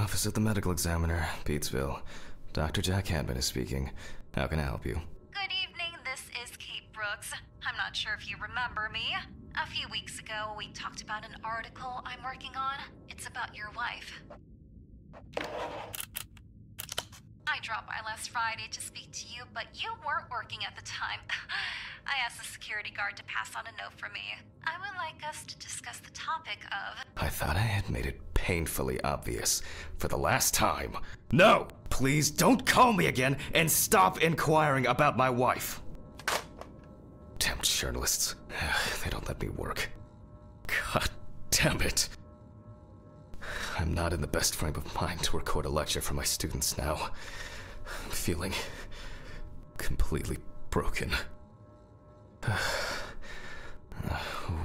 Office of the Medical Examiner, Pete'sville. Dr. Jack Hadman is speaking. How can I help you? Good evening, this is Kate Brooks. I'm not sure if you remember me. A few weeks ago, we talked about an article I'm working on. It's about your wife. I dropped by last Friday to speak to you, but you weren't working at the time. I asked the security guard to pass on a note for me. I would like us to discuss the topic of... I thought I had made it painfully obvious for the last time. No! Please don't call me again and stop inquiring about my wife. Damn journalists. They don't let me work. God damn it. I'm not in the best frame of mind to record a lecture for my students now. I'm feeling completely broken.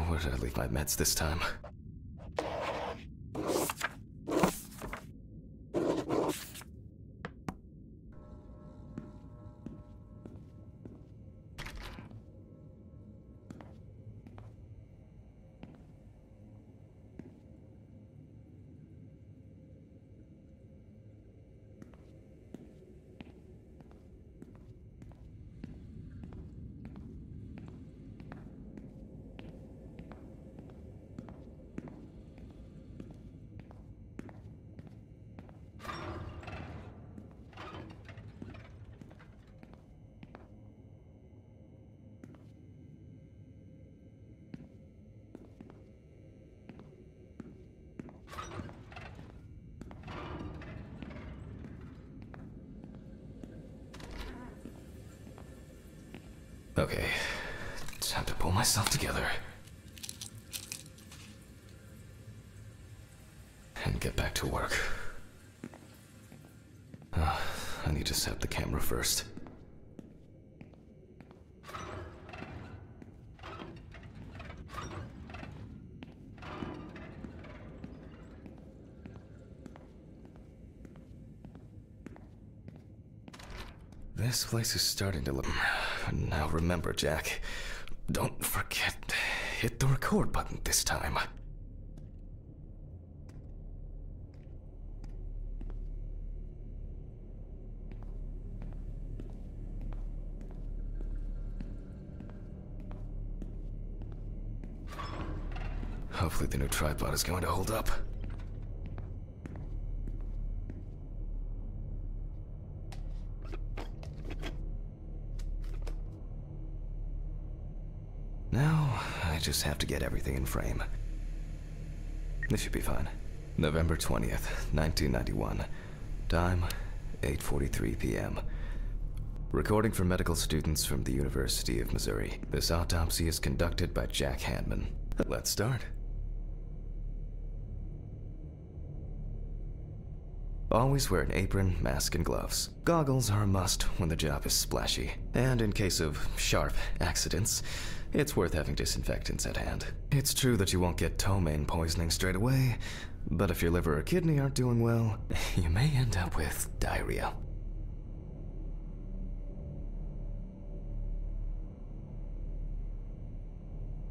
Where did I leave my meds this time? Okay, time to pull myself together. And get back to work. I need to set up the camera first. This place is starting to look... Now remember, Jack, don't forget, hit the record button this time. Hopefully the new tripod is going to hold up. Now, I just have to get everything in frame. This should be fine. November 20th, 1991. Time, 8:43 p.m. Recording for medical students from the University of Missouri. This autopsy is conducted by Jack Hadman. Let's start. Always wear an apron, mask, and gloves. Goggles are a must when the job is splashy. And in case of sharp accidents, it's worth having disinfectants at hand. It's true that you won't get ptomaine poisoning straight away, but if your liver or kidney aren't doing well, you may end up with diarrhea.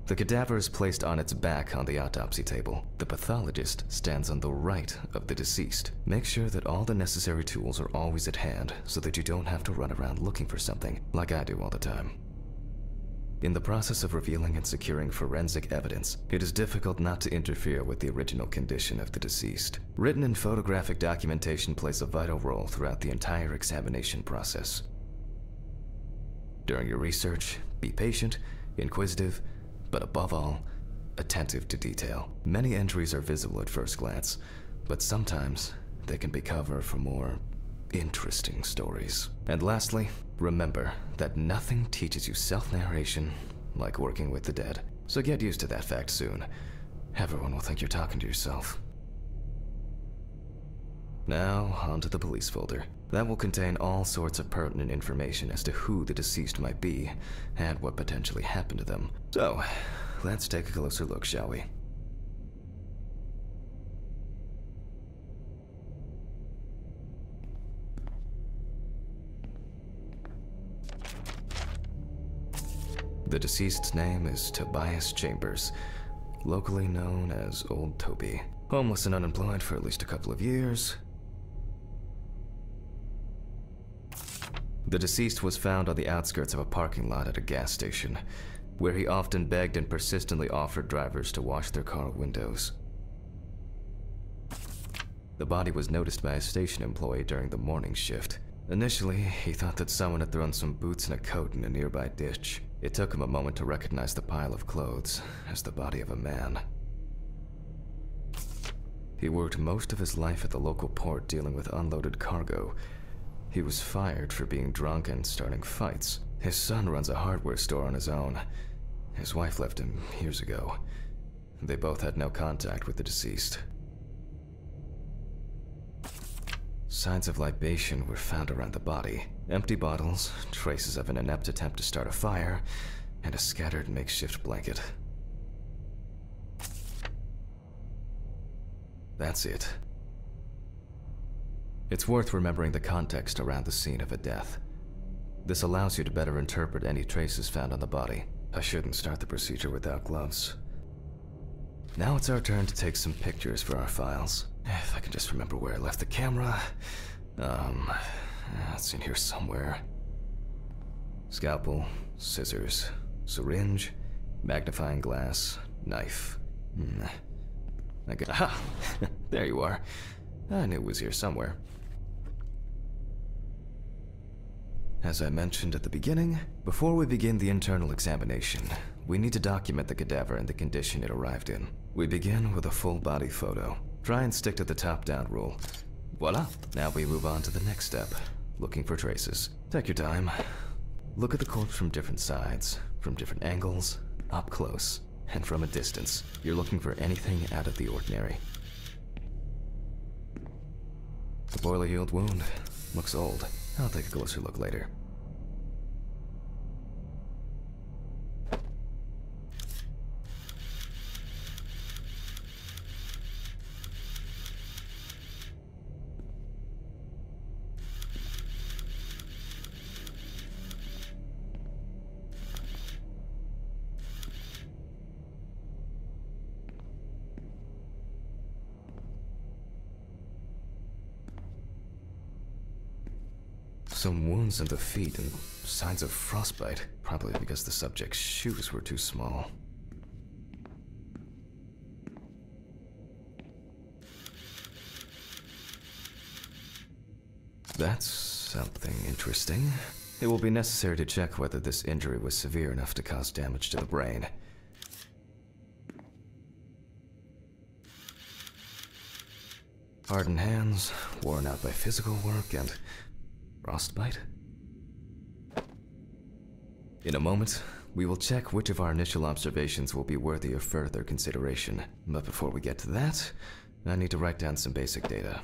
The cadaver is placed on its back on the autopsy table. The pathologist stands on the right of the deceased. Make sure that all the necessary tools are always at hand so that you don't have to run around looking for something, like I do all the time. In the process of revealing and securing forensic evidence, it is difficult not to interfere with the original condition of the deceased. Written and photographic documentation plays a vital role throughout the entire examination process. During your research, be patient, inquisitive, but above all, attentive to detail. Many entries are visible at first glance, but sometimes they can be cover for more interesting stories. And lastly, remember that nothing teaches you self-narration like working with the dead. So get used to that fact soon. Everyone will think you're talking to yourself. Now, onto the police folder. That will contain all sorts of pertinent information as to who the deceased might be and what potentially happened to them. So, let's take a closer look, shall we? The deceased's name is Tobias Chambers, locally known as Old Toby. Homeless and unemployed for at least a couple of years. The deceased was found on the outskirts of a parking lot at a gas station, where he often begged and persistently offered drivers to wash their car windows. The body was noticed by a station employee during the morning shift. Initially, he thought that someone had thrown some boots and a coat in a nearby ditch. It took him a moment to recognize the pile of clothes as the body of a man. He worked most of his life at the local port dealing with unloaded cargo. He was fired for being drunk and starting fights. His son runs a hardware store on his own. His wife left him years ago. They both had no contact with the deceased. Signs of libation were found around the body. Empty bottles, traces of an inept attempt to start a fire, and a scattered makeshift blanket. That's it. It's worth remembering the context around the scene of a death. This allows you to better interpret any traces found on the body. I shouldn't start the procedure without gloves. Now it's our turn to take some pictures for our files. If I can just remember where I left the camera. It's in here somewhere. Scalpel, scissors, syringe, magnifying glass, knife. Aha! There you are. I knew it was here somewhere. As I mentioned at the beginning, before we begin the internal examination, we need to document the cadaver and the condition it arrived in. We begin with a full body photo. Try and stick to the top-down rule. Voila! Now we move on to the next step, looking for traces. Take your time. Look at the corpse from different sides, from different angles, up close, and from a distance. You're looking for anything out of the ordinary. The boiler-healed wound looks old. I'll take a closer look later. Some wounds in the feet and signs of frostbite, probably because the subject's shoes were too small. That's something interesting. It will be necessary to check whether this injury was severe enough to cause damage to the brain. Hardened hands, worn out by physical work, and frostbite? In a moment, we will check which of our initial observations will be worthy of further consideration. But before we get to that, I need to write down some basic data.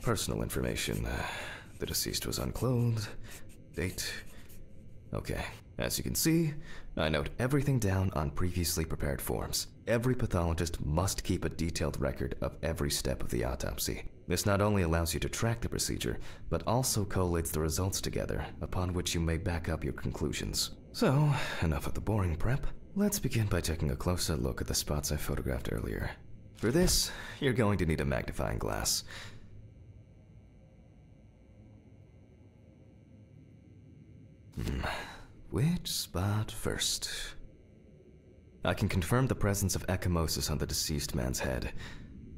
Personal information. The deceased was unclothed. Date. Okay. As you can see, I note everything down on previously prepared forms. Every pathologist must keep a detailed record of every step of the autopsy. This not only allows you to track the procedure, but also collates the results together, upon which you may back up your conclusions. So, enough of the boring prep. Let's begin by taking a closer look at the spots I photographed earlier. For this, you're going to need a magnifying glass. Which spot first? I can confirm the presence of ecchymosis on the deceased man's head.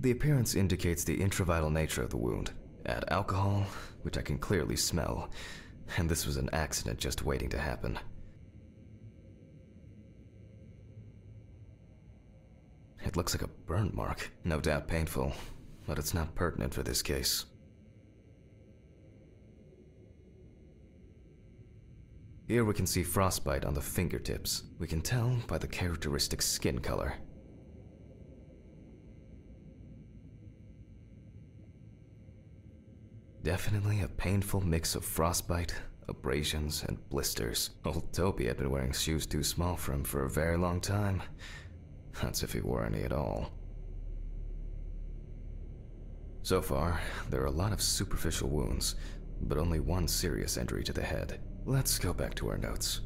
The appearance indicates the intravital nature of the wound. Add alcohol, which I can clearly smell, and this was an accident just waiting to happen. It looks like a burn mark, no doubt painful, but it's not pertinent for this case. Here we can see frostbite on the fingertips. We can tell by the characteristic skin color. Definitely a painful mix of frostbite, abrasions, and blisters. Old Toby had been wearing shoes too small for him for a very long time. That's if he wore any at all. So far, there are a lot of superficial wounds, but only one serious injury to the head. Let's go back to our notes.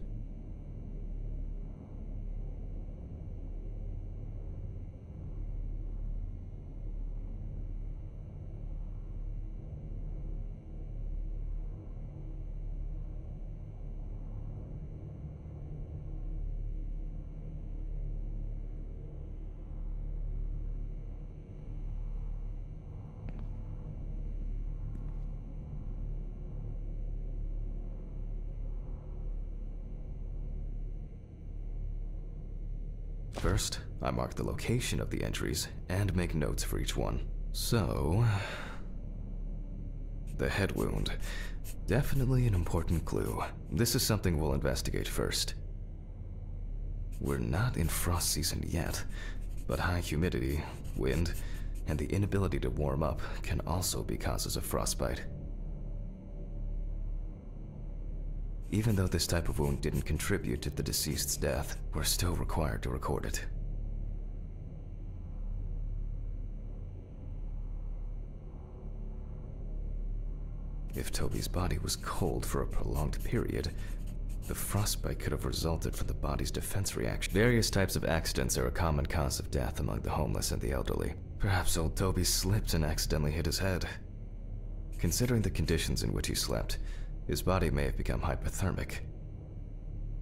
First, I mark the location of the injuries and make notes for each one. So, the head wound. Definitely an important clue. This is something we'll investigate first. We're not in frost season yet, but high humidity, wind, and the inability to warm up can also be causes of frostbite. Even though this type of wound didn't contribute to the deceased's death, we're still required to record it. If Toby's body was cold for a prolonged period, the frostbite could have resulted from the body's defense reaction. Various types of accidents are a common cause of death among the homeless and the elderly. Perhaps old Toby slipped and accidentally hit his head. Considering the conditions in which he slept, his body may have become hypothermic.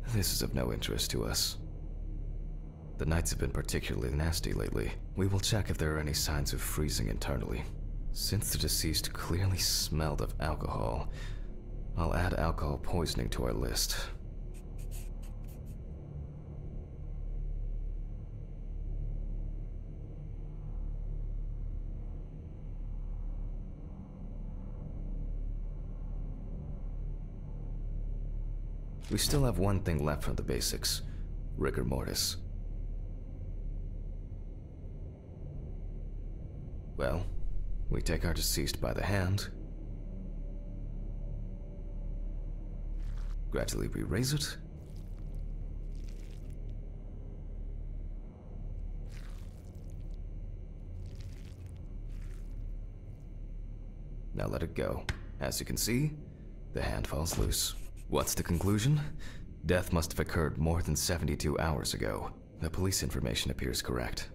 This is of no interest to us. The nights have been particularly nasty lately. We will check if there are any signs of freezing internally. Since the deceased clearly smelled of alcohol, I'll add alcohol poisoning to our list. We still have one thing left from the basics: rigor mortis. Well, we take our deceased by the hand, gradually re-raise it, now let it go. As you can see, the hand falls loose. What's the conclusion? Death must have occurred more than 72 hours ago. The police information appears correct.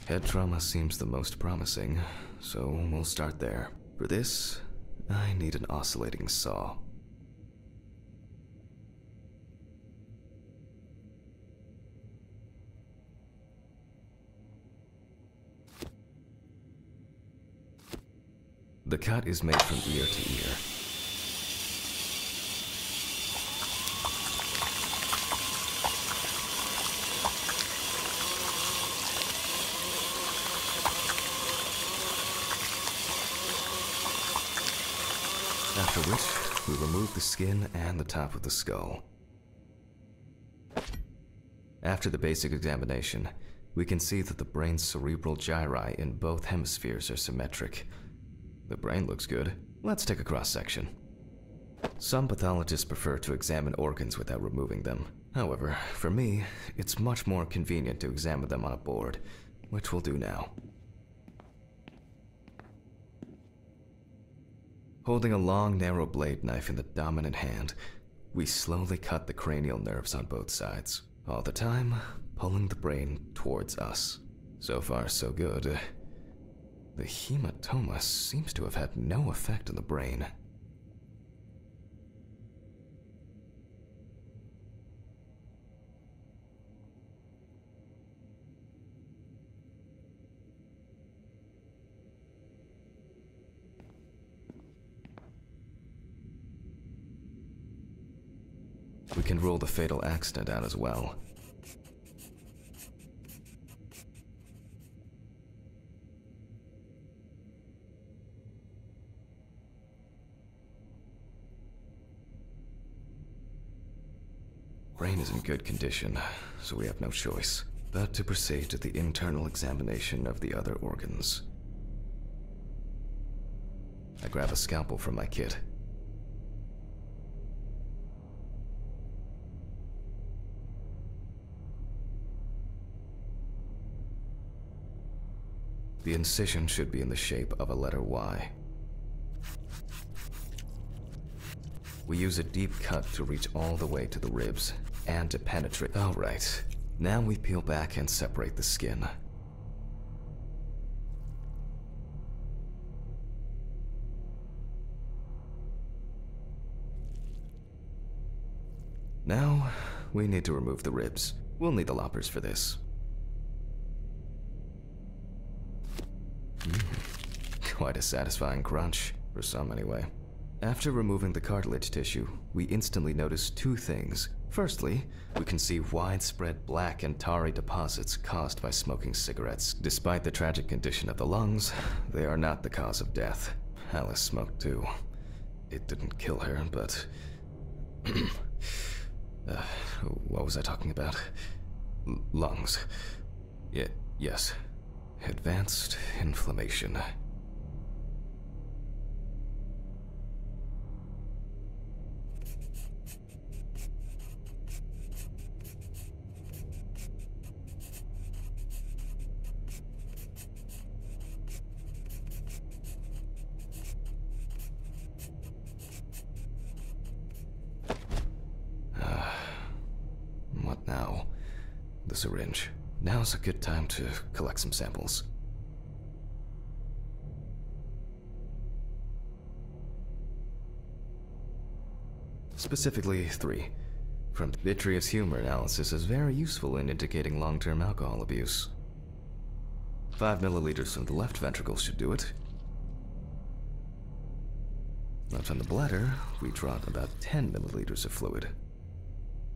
Head trauma seems the most promising, so we'll start there. For this, I need an oscillating saw. The cut is made from ear to ear. After which, we remove the skin and the top of the skull. After the basic examination, we can see that the brain's cerebral gyri in both hemispheres are symmetric. The brain looks good. Let's take a cross-section. Some pathologists prefer to examine organs without removing them. However, for me, it's much more convenient to examine them on a board, which we'll do now. Holding a long, narrow blade knife in the dominant hand, we slowly cut the cranial nerves on both sides, all the time pulling the brain towards us. So far, so good. The hematoma seems to have had no effect on the brain. We can rule the fatal accident out as well. Brain is in good condition, so we have no choice. About to proceed to the internal examination of the other organs. I grab a scalpel from my kit. The incision should be in the shape of a letter Y. We use a deep cut to reach all the way to the ribs and to penetrate. All right, now we peel back and separate the skin. Now, we need to remove the ribs. We'll need the loppers for this. Quite a satisfying crunch, for some anyway. After removing the cartilage tissue, we instantly notice two things. Firstly, we can see widespread black and tarry deposits caused by smoking cigarettes. Despite the tragic condition of the lungs, they are not the cause of death. Alice smoked too. It didn't kill her, but... what was I talking about? Lungs. Yes. Advanced inflammation. What now? The syringe. Now's a good time to collect some samples. Specifically, 3. From vitreous humor analysis is very useful in indicating long-term alcohol abuse. 5 milliliters from the left ventricle should do it. Now from the bladder, we draw about 10 milliliters of fluid.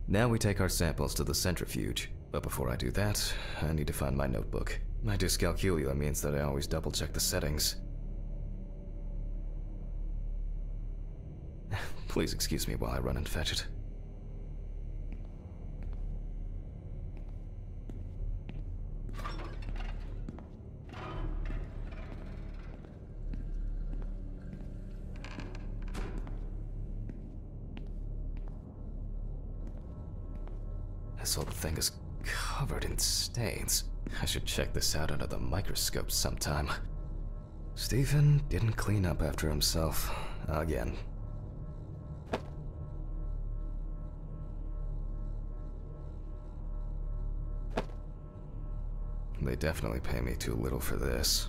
Now we take our samples to the centrifuge, but before I do that, I need to find my notebook. My dyscalculia means that I always double-check the settings. Please excuse me while I run and fetch it. This whole thing is covered in stains. I should check this out under the microscope sometime. Stephen didn't clean up after himself again. They definitely pay me too little for this.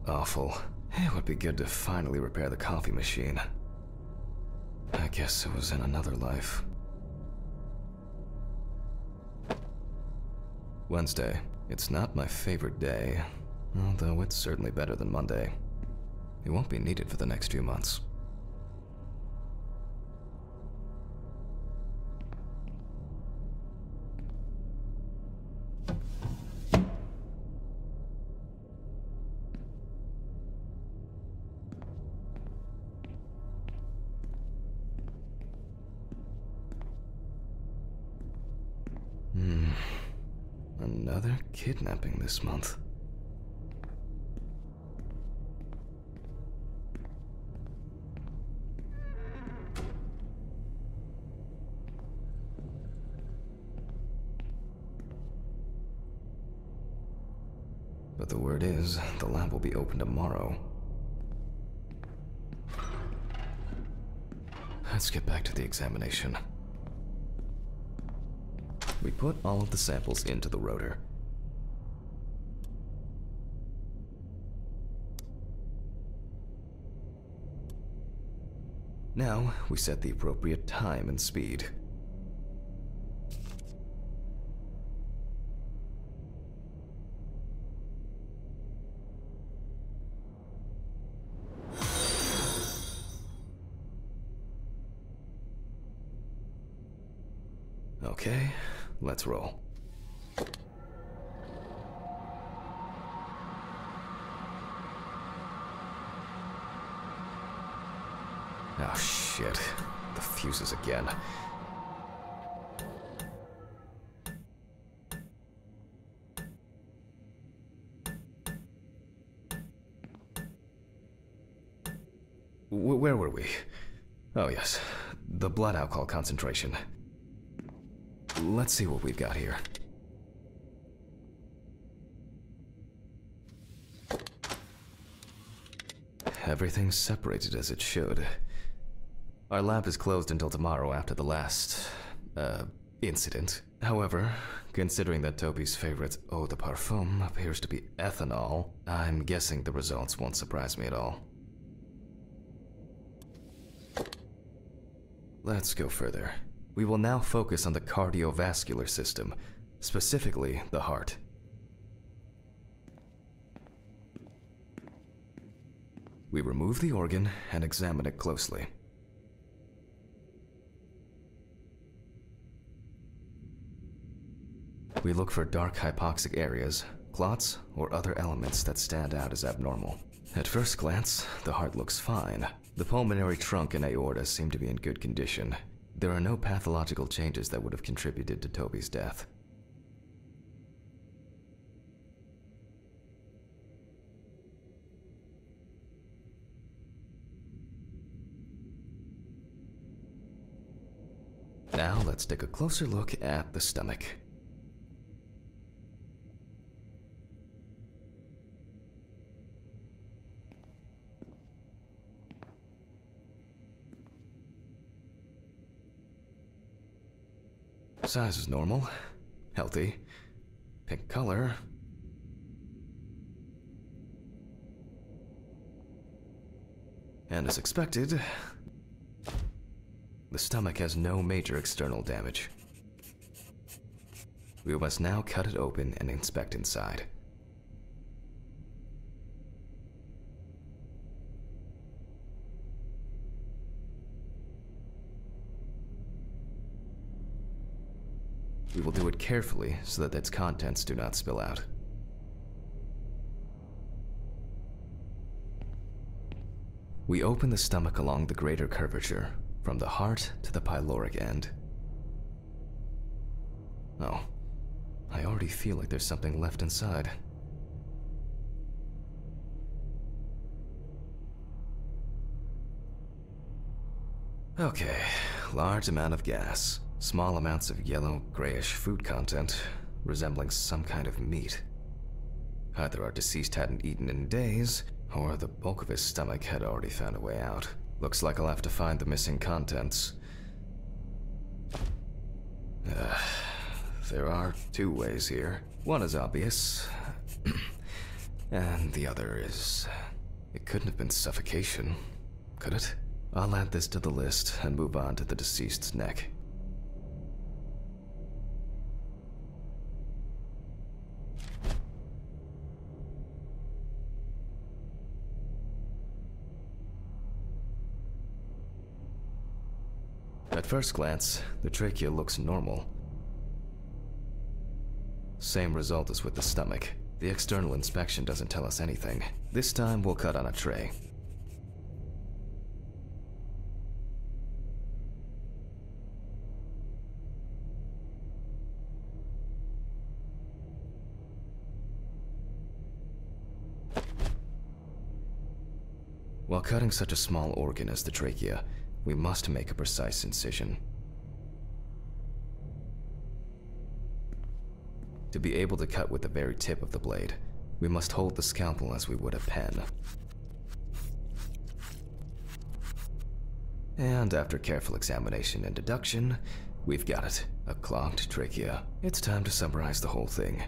Awful. It would be good to finally repair the coffee machine. I guess it was in another life. Wednesday. It's not my favorite day, although it's certainly better than Monday. It won't be needed for the next few months. Another kidnapping this month. But the word is, the lab will be open tomorrow. Let's get back to the examination. We put all of the samples into the rotor. Now, we set the appropriate time and speed. Okay, let's roll. Oh shit, the fuses again. Where were we? Oh yes, the blood alcohol concentration. Let's see what we've got here. Everything's separated as it should. Our lab is closed until tomorrow after the last, incident. However, considering that Toby's favorite eau de parfum appears to be ethanol, I'm guessing the results won't surprise me at all. Let's go further. We will now focus on the cardiovascular system, specifically the heart. We remove the organ and examine it closely. We look for dark hypoxic areas, clots, or other elements that stand out as abnormal. At first glance, the heart looks fine. The pulmonary trunk and aorta seem to be in good condition. There are no pathological changes that would have contributed to Toby's death. Now let's take a closer look at the stomach. Size is normal, healthy, pink color. And as expected, the stomach has no major external damage. We must now cut it open and inspect inside. We will do it carefully so that its contents do not spill out. We open the stomach along the greater curvature, from the heart to the pyloric end. Oh, I already feel like there's something left inside. Okay, large amount of gas. Small amounts of yellow, grayish food content, resembling some kind of meat. Either our deceased hadn't eaten in days, or the bulk of his stomach had already found a way out. Looks like I'll have to find the missing contents. There are two ways here. One is obvious, and the other is... It couldn't have been suffocation, could it? I'll add this to the list and move on to the deceased's neck. At first glance, the trachea looks normal. Same result as with the stomach. The external inspection doesn't tell us anything. This time we'll cut on a tray. While cutting such a small organ as the trachea, we must make a precise incision. To be able to cut with the very tip of the blade, we must hold the scalpel as we would a pen. And after careful examination and deduction, we've got it, a clogged trachea. It's time to summarize the whole thing.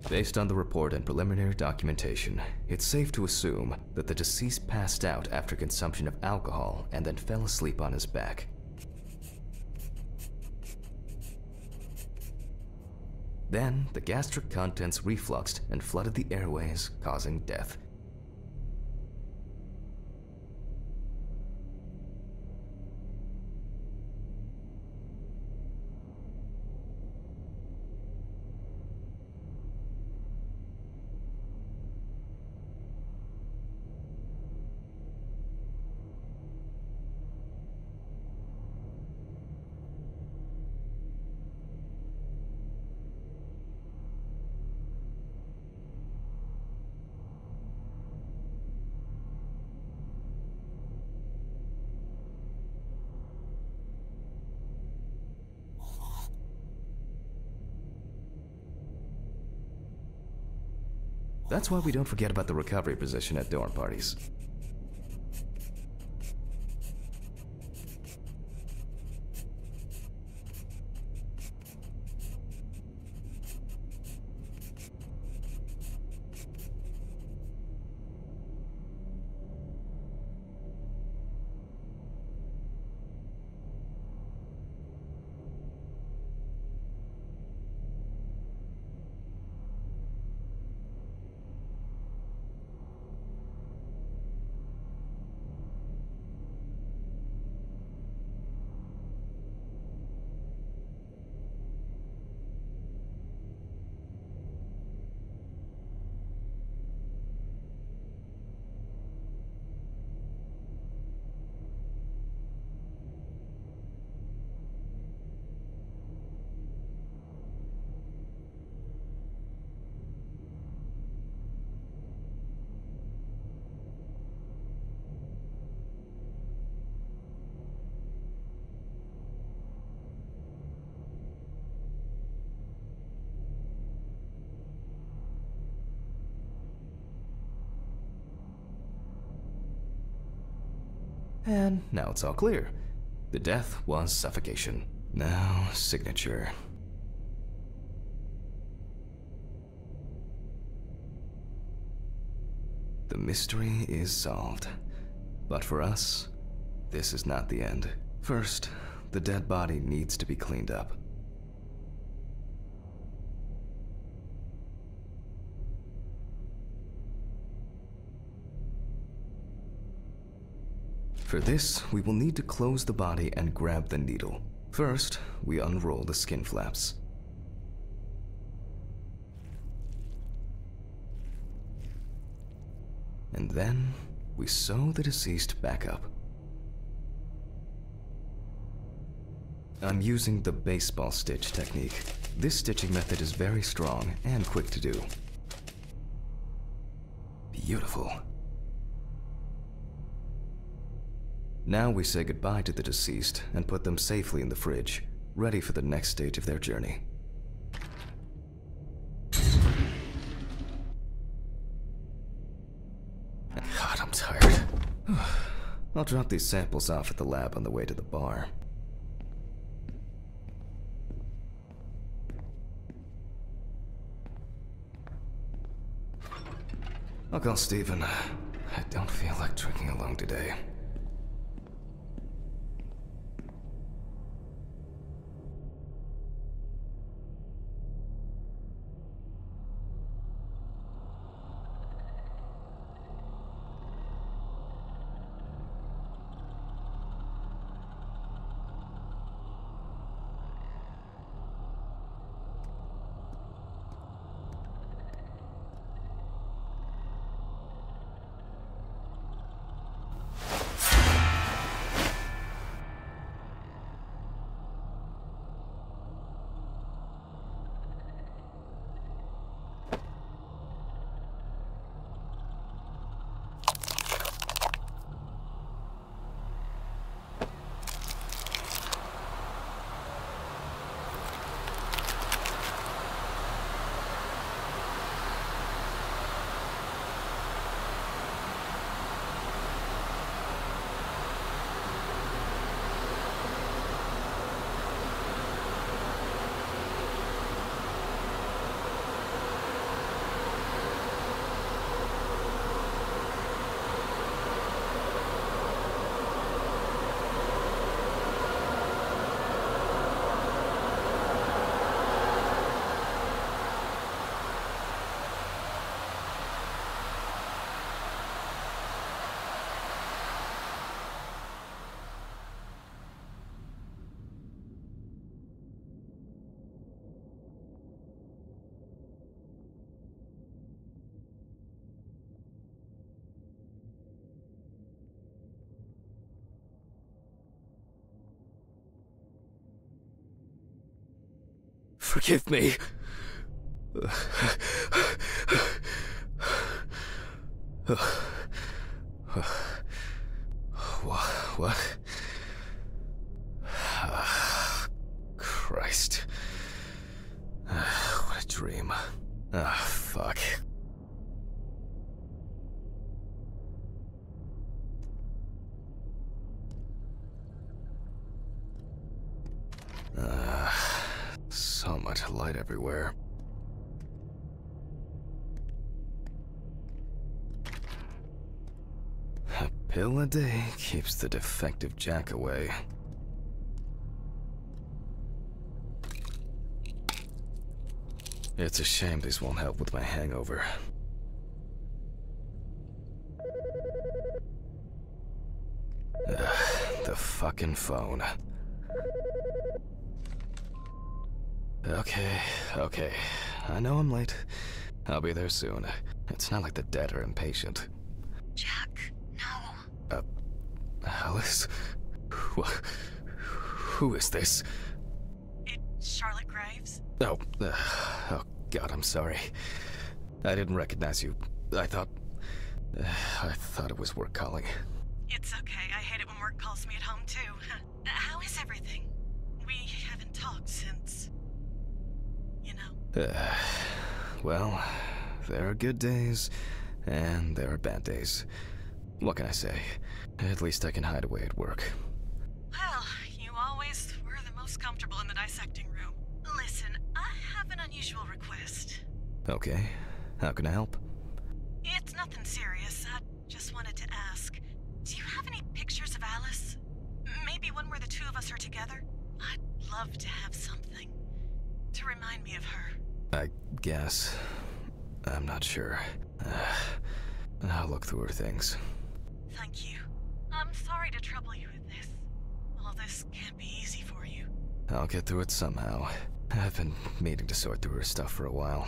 Based on the report and preliminary documentation, it's safe to assume that the deceased passed out after consumption of alcohol and then fell asleep on his back. Then, the gastric contents refluxed and flooded the airways, causing death. That's why we don't forget about the recovery position at dorm parties. And now it's all clear. The death was suffocation. Now, signature. The mystery is solved. But for us, this is not the end. First, the dead body needs to be cleaned up. For this, we will need to close the body and grab the needle. First, we unroll the skin flaps. And then, we sew the deceased back up. I'm using the baseball stitch technique. This stitching method is very strong and quick to do. Beautiful. Now we say goodbye to the deceased and put them safely in the fridge, ready for the next stage of their journey. God, I'm tired. I'll drop these samples off at the lab on the way to the bar. I'll call Steven. I don't feel like drinking alone today. Forgive me. What? Christ. What a dream. Ah, fuck. So much light everywhere. A pill a day keeps the defective Jack away. It's a shame these won't help with my hangover. The fucking phone. Okay. I know I'm late. I'll be there soon. It's not like the dead are impatient. Jack, no. Alice? Who is this? It's Charlotte Graves. Oh God, I'm sorry. I didn't recognize you. I thought it was work calling. It's okay. I hate it when work calls me at home, too. How is everything? We haven't talked since... you know. Well, there are good days, and there are bad days. What can I say? At least I can hide away at work. Well, you always were the most comfortable in the dissecting room. Listen, I have an unusual request. Okay, how can I help? It's nothing serious. I just wanted to ask. Do you have any pictures of Alice? Maybe one where the two of us are together? I'd love to have something to remind me of her. I guess. I'm not sure. I'll look through her things. Thank you. I'm sorry to trouble you with this. All this can't be easy for you. I'll get through it somehow. I've been meaning to sort through her stuff for a while.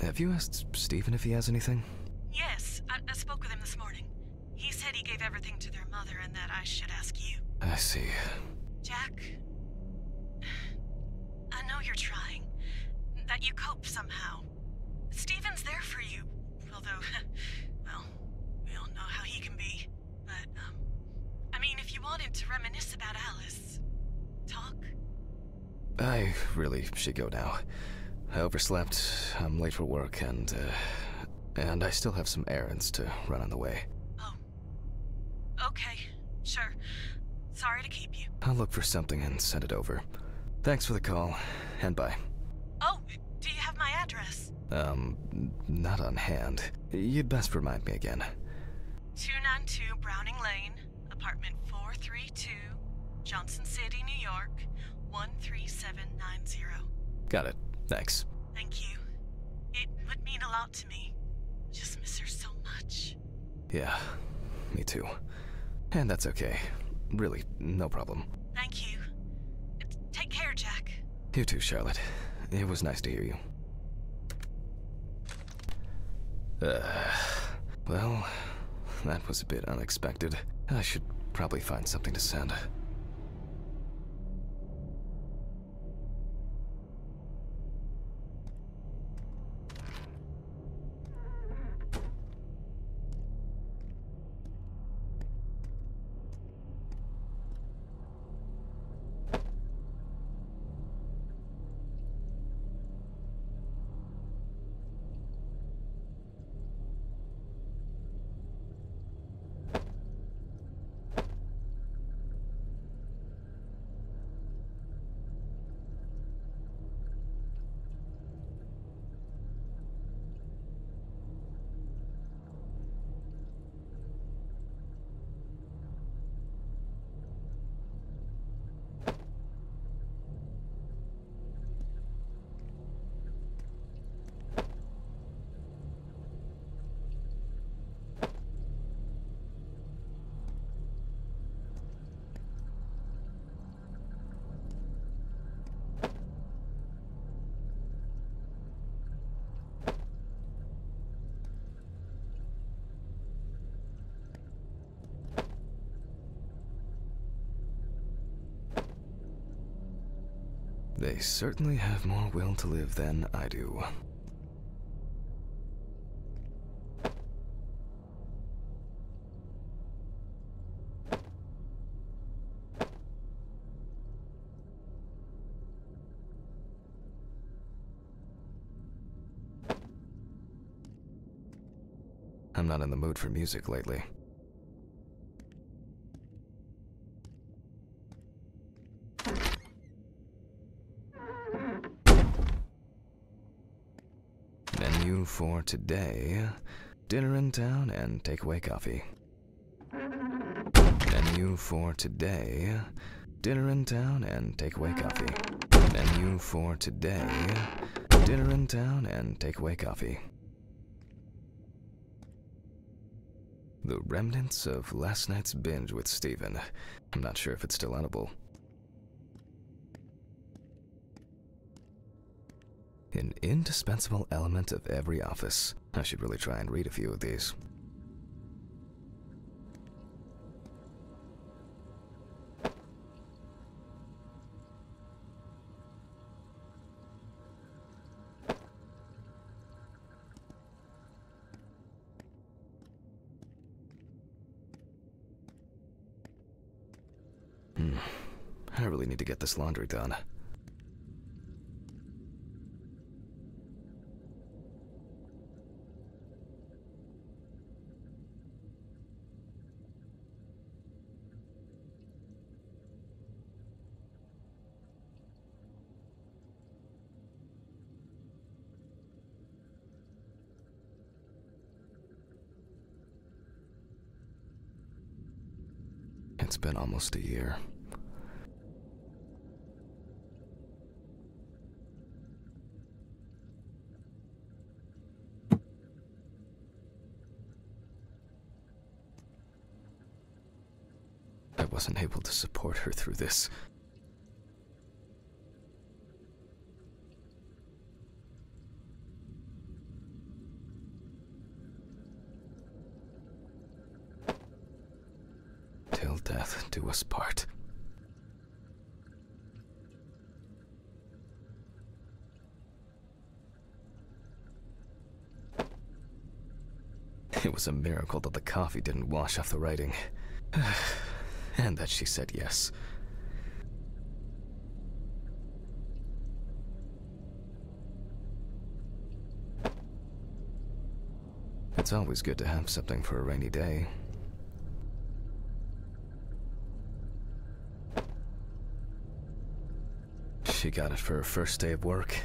Have you asked Stephen if he has anything? Yes, I spoke with him this morning. He said he gave everything to their mother and that I should ask you. I see. Jack, I know you're trying. That you cope somehow. Stephen's there for you. Although, well, we all know how he can be. But, I mean, if you wanted to reminisce about Alice, talk. I really should go now. I overslept, I'm late for work, and I still have some errands to run on the way. Oh. Okay, sure. Sorry to keep you. I'll look for something and send it over. Thanks for the call, and bye. Oh, do you have my address? Not on hand. You'd best remind me again. 292 Browning Lane, apartment 432, Johnson City, New York, 13790. Got it. Thanks. Thank you. It would mean a lot to me. Just miss her so much. Yeah, me too. And that's okay. Really, no problem. Thank you. Take care, Jack. You too, Charlotte. It was nice to hear you. Well, that was a bit unexpected. I should probably find something to send. They certainly have more will to live than I do. I'm not in the mood for music lately. Menu for today, dinner in town and takeaway coffee. Menu for today, dinner in town and takeaway coffee. Menu for today, dinner in town and takeaway coffee. The remnants of last night's binge with Steven. I'm not sure if it's still edible. An indispensable element of every office. I should really try and read a few of these. I really need to get this laundry done. It's been almost a year. I wasn't able to support her through this. Till death do us part. It was a miracle that the coffee didn't wash off the writing. And that she said yes. It's always good to have something for a rainy day. She got it for her first day of work,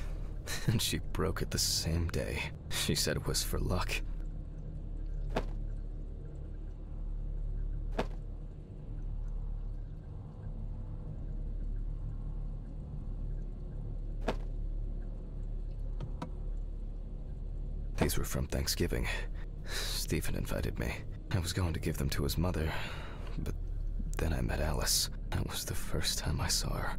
and she broke it the same day. She said it was for luck. These were from Thanksgiving. Stephen invited me. I was going to give them to his mother, but then I met Alice. That was the first time I saw her.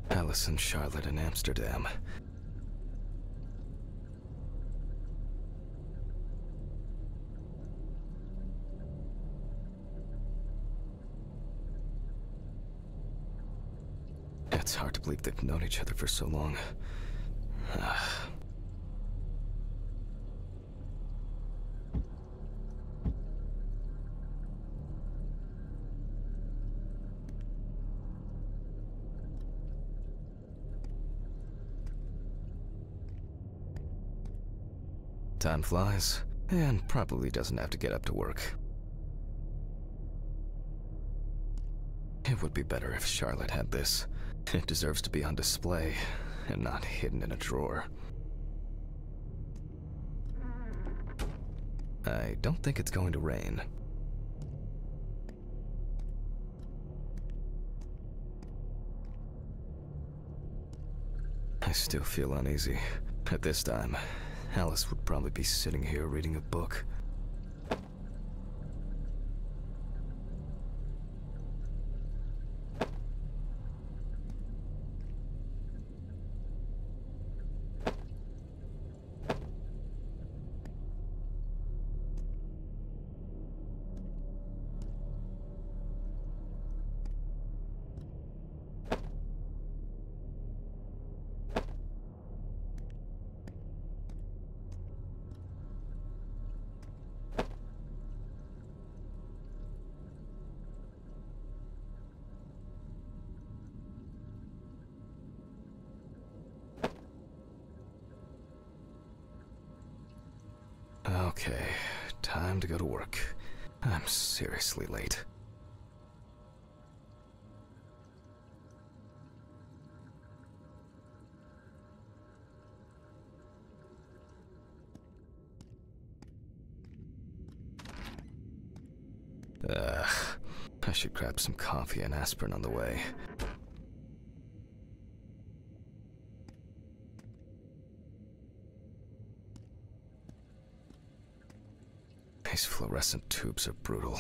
Alice and Charlotte in Amsterdam. It's hard to believe they've known each other for so long. Time flies, and probably doesn't have to get up to work. It would be better if Charlotte had this. It deserves to be on display, and not hidden in a drawer. I don't think it's going to rain. I still feel uneasy. At this time, Alice would probably be sitting here reading a book. Okay, time to go to work. I'm seriously late. Ugh. I should grab some coffee and aspirin on the way. These fluorescent tubes are brutal.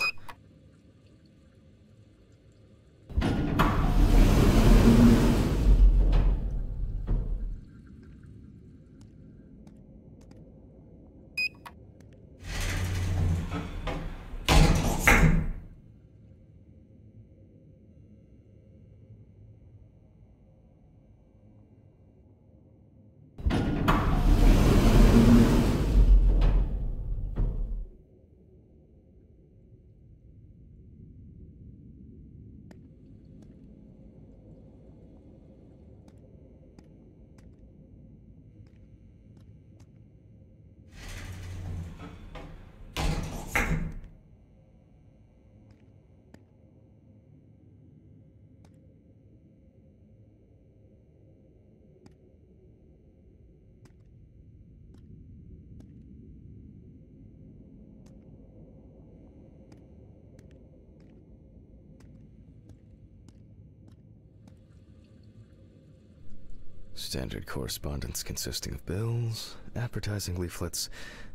Standard correspondence consisting of bills, advertising leaflets,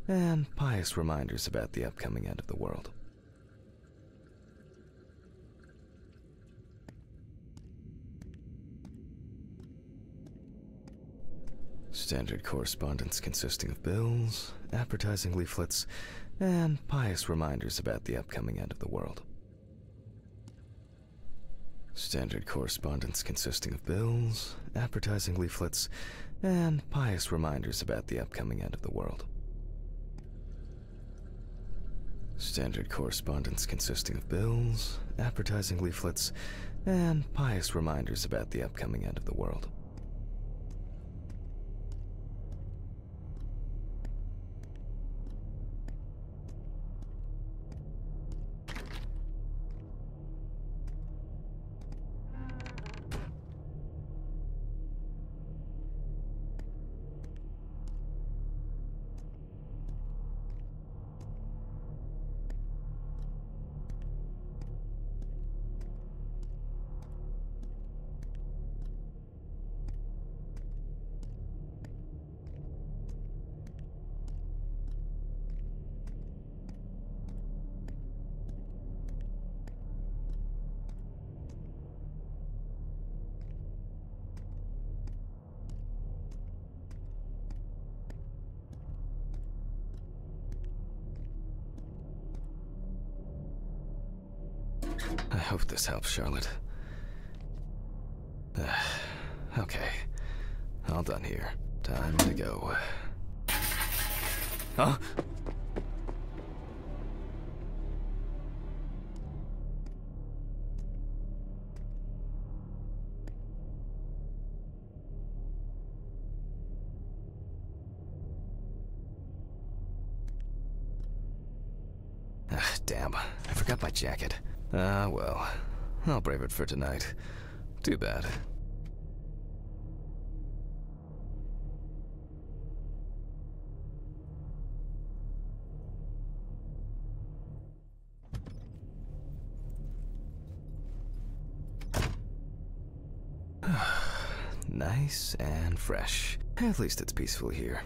and pious reminders about the upcoming end of the world. Standard correspondence consisting of bills, advertising leaflets, and pious reminders about the upcoming end of the world. Standard correspondence consisting of bills, advertising leaflets, and pious reminders about the upcoming end of the world. Standard correspondence consisting of bills, advertising leaflets, and pious reminders about the upcoming end of the world. I hope this helps, Charlotte. Okay. All done here. Time to go. Huh? Damn. I forgot my jacket. Ah, well. I'll brave it for tonight. Too bad. Nice and fresh. At least it's peaceful here.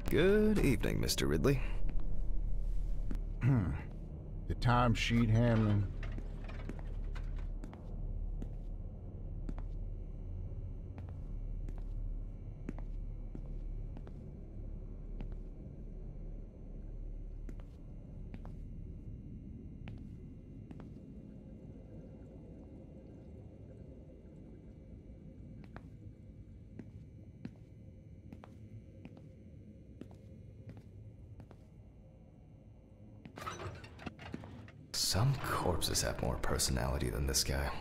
Good evening, Mr. Ridley. The timesheet handling. Some corpses have more personality than this guy.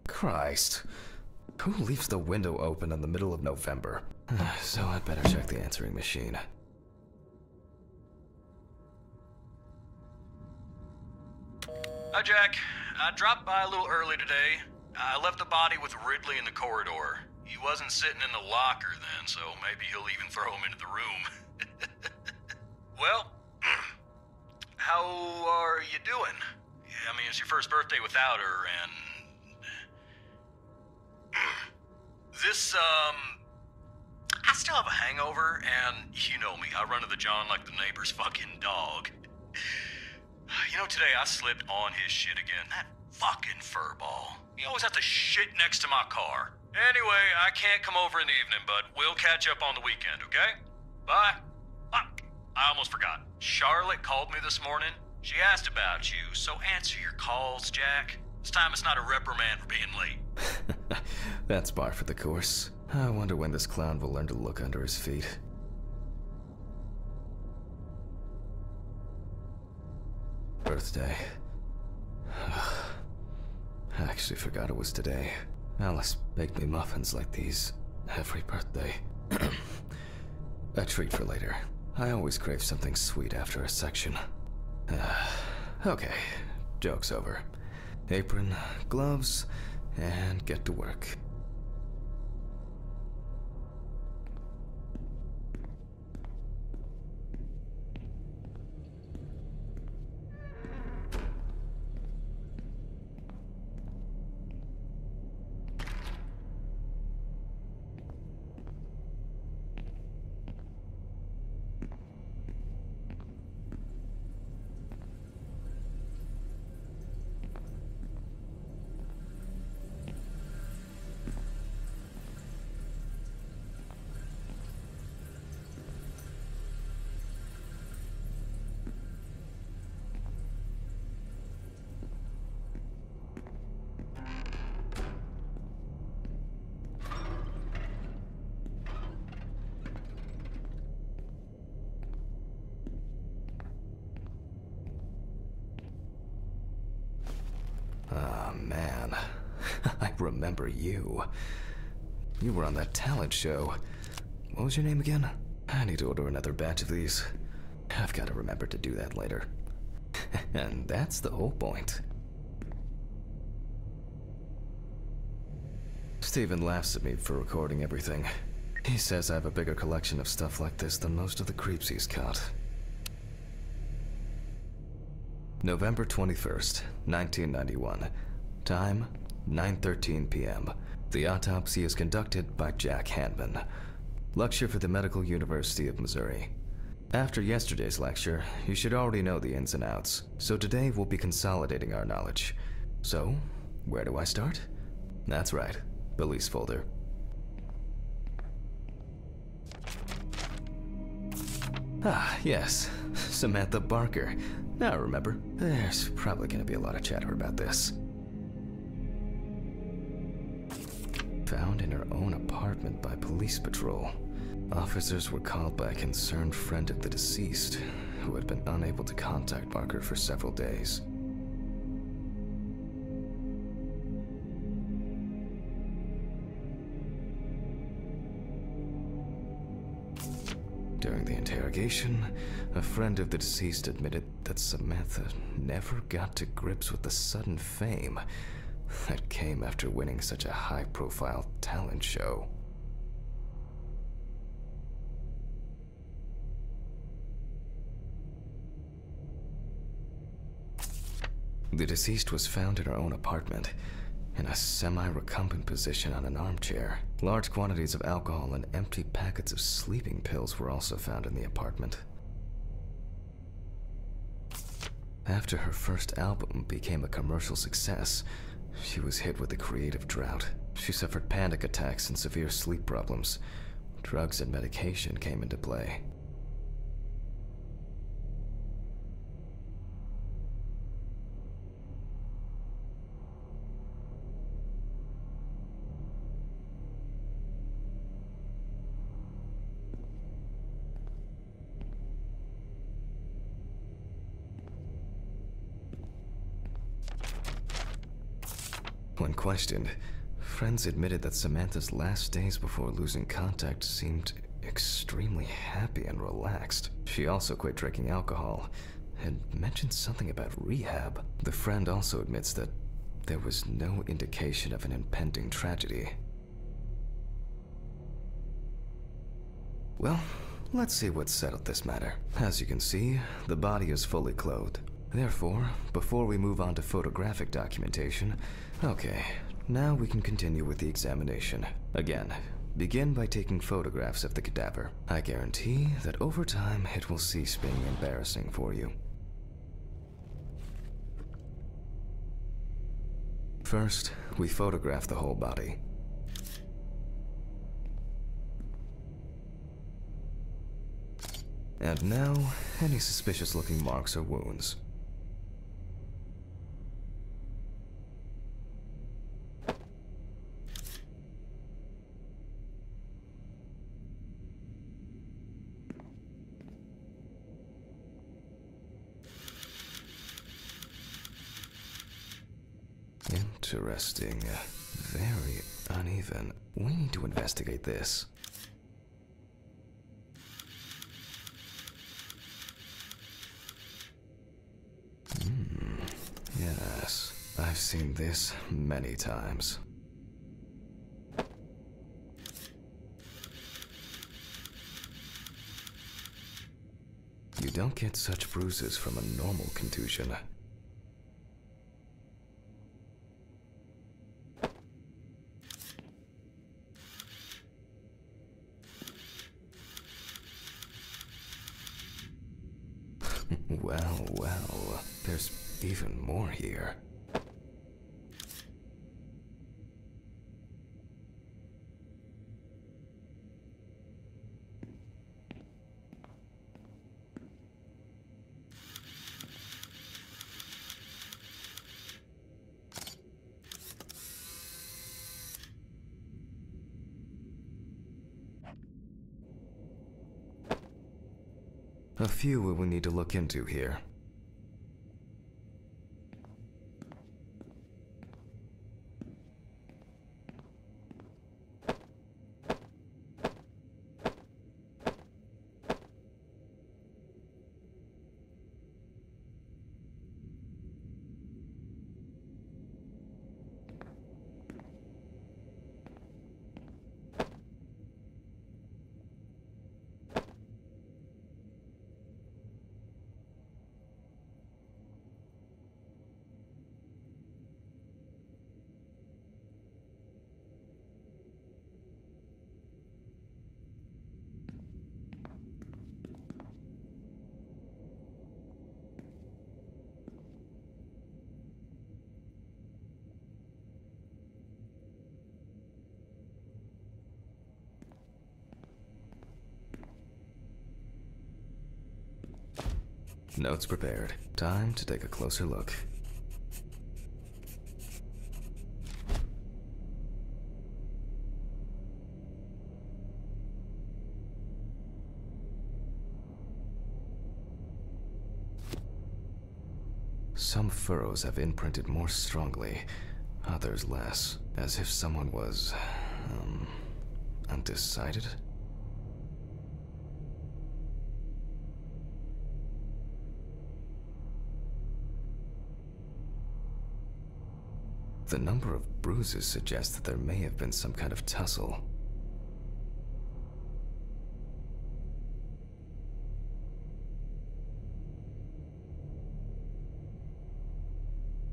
Christ. Who leaves the window open in the middle of November? So I'd better check the answering machine. Hi, Jack. I dropped by a little early today. I left the body with Ridley in the corridor. He wasn't sitting in the locker then, so maybe he'll even throw him into the room. Well, how are you doing? Yeah, I mean, it's your first birthday without her, and... This, I still have a hangover, and you know me, I run to the John like the neighbor's fucking dog. You know, today I slipped on his shit again. That fucking furball. He always has to shit next to my car. Anyway, I can't come over in the evening, but we'll catch up on the weekend, okay? Bye. I almost forgot. Charlotte called me this morning. She asked about you, so answer your calls, Jack. This time it's not a reprimand for being late. That's par for the course. I wonder when this clown will learn to look under his feet. Birthday. I actually forgot it was today. Alice baked me muffins like these every birthday. A treat for later. I always crave something sweet after a section. Okay, joke's over. Apron, gloves, and get to work. Ah, man. I remember you. You were on that talent show. What was your name again? I need to order another batch of these. I've got to remember to do that later. And that's the whole point. Steven laughs at me for recording everything. He says I have a bigger collection of stuff like this than most of the creeps he's caught. November 21st, 1991. Time, 9:13 p.m. The autopsy is conducted by Jack Hanman. Lecture for the Medical University of Missouri. After yesterday's lecture, you should already know the ins and outs, so today we'll be consolidating our knowledge. So, where do I start? That's right. Police folder. Ah, yes. Samantha Barker. Now I remember. There's probably gonna be a lot of chatter about this. Found in her own apartment by police patrol. Officers were called by a concerned friend of the deceased, who had been unable to contact Barker for several days. During the interrogation, a friend of the deceased admitted that Samantha never got to grips with the sudden fame that came after winning such a high-profile talent show. The deceased was found in her own apartment, in a semi-recumbent position on an armchair. Large quantities of alcohol and empty packets of sleeping pills were also found in the apartment. After her first album became a commercial success, she was hit with a creative drought. She suffered panic attacks and severe sleep problems. Drugs and medication came into play. When questioned, friends admitted that Samantha's last days before losing contact seemed extremely happy and relaxed. She also quit drinking alcohol and mentioned something about rehab. The friend also admits that there was no indication of an impending tragedy. Well, let's see what settled this matter. As you can see, the body is fully clothed. Therefore, before we move on to photographic documentation, okay, now we can continue with the examination. Again, begin by taking photographs of the cadaver. I guarantee that over time it will cease being embarrassing for you. First, we photograph the whole body. And now, any suspicious-looking marks or wounds. Interesting. Very uneven. We need to investigate this. Yes, I've seen this many times. You don't get such bruises from a normal contusion. Well, there's even more here. A few we will need to look into here. Notes prepared. Time to take a closer look. Some furrows have imprinted more strongly, others less, as if someone was, undecided? The number of bruises suggests that there may have been some kind of tussle.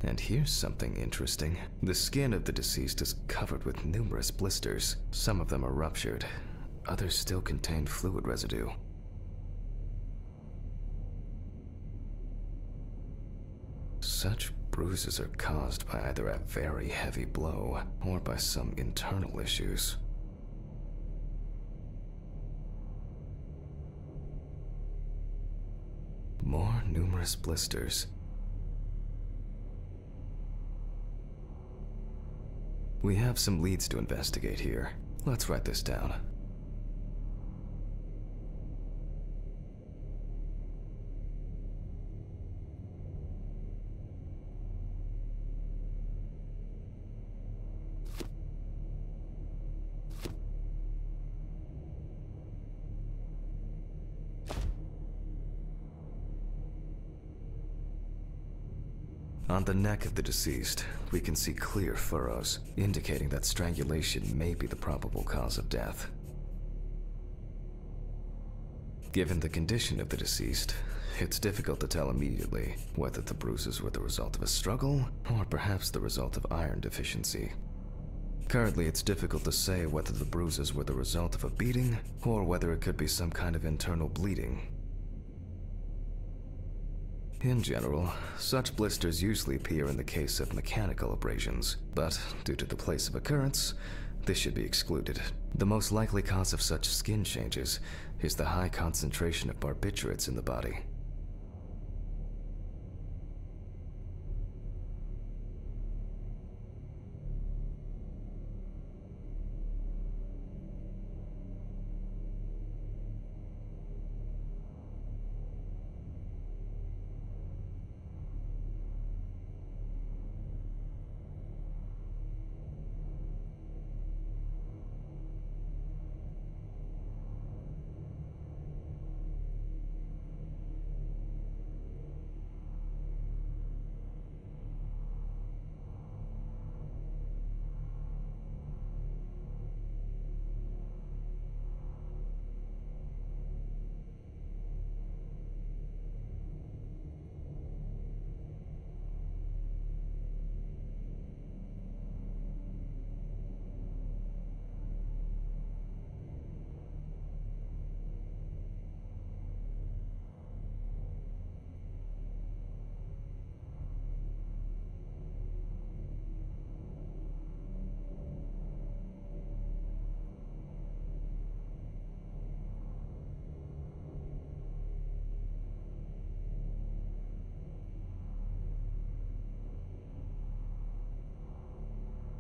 And here's something interesting. The skin of the deceased is covered with numerous blisters. Some of them are ruptured. Others still contain fluid residue. Such bruises are caused by either a very heavy blow or by some internal issues. More numerous blisters. We have some leads to investigate here. Let's write this down. On the neck of the deceased, we can see clear furrows, indicating that strangulation may be the probable cause of death. Given the condition of the deceased, it's difficult to tell immediately whether the bruises were the result of a struggle or perhaps the result of iron deficiency. Currently, it's difficult to say whether the bruises were the result of a beating or whether it could be some kind of internal bleeding. In general, such blisters usually appear in the case of mechanical abrasions, but due to the place of occurrence, this should be excluded. The most likely cause of such skin changes is the high concentration of barbiturates in the body.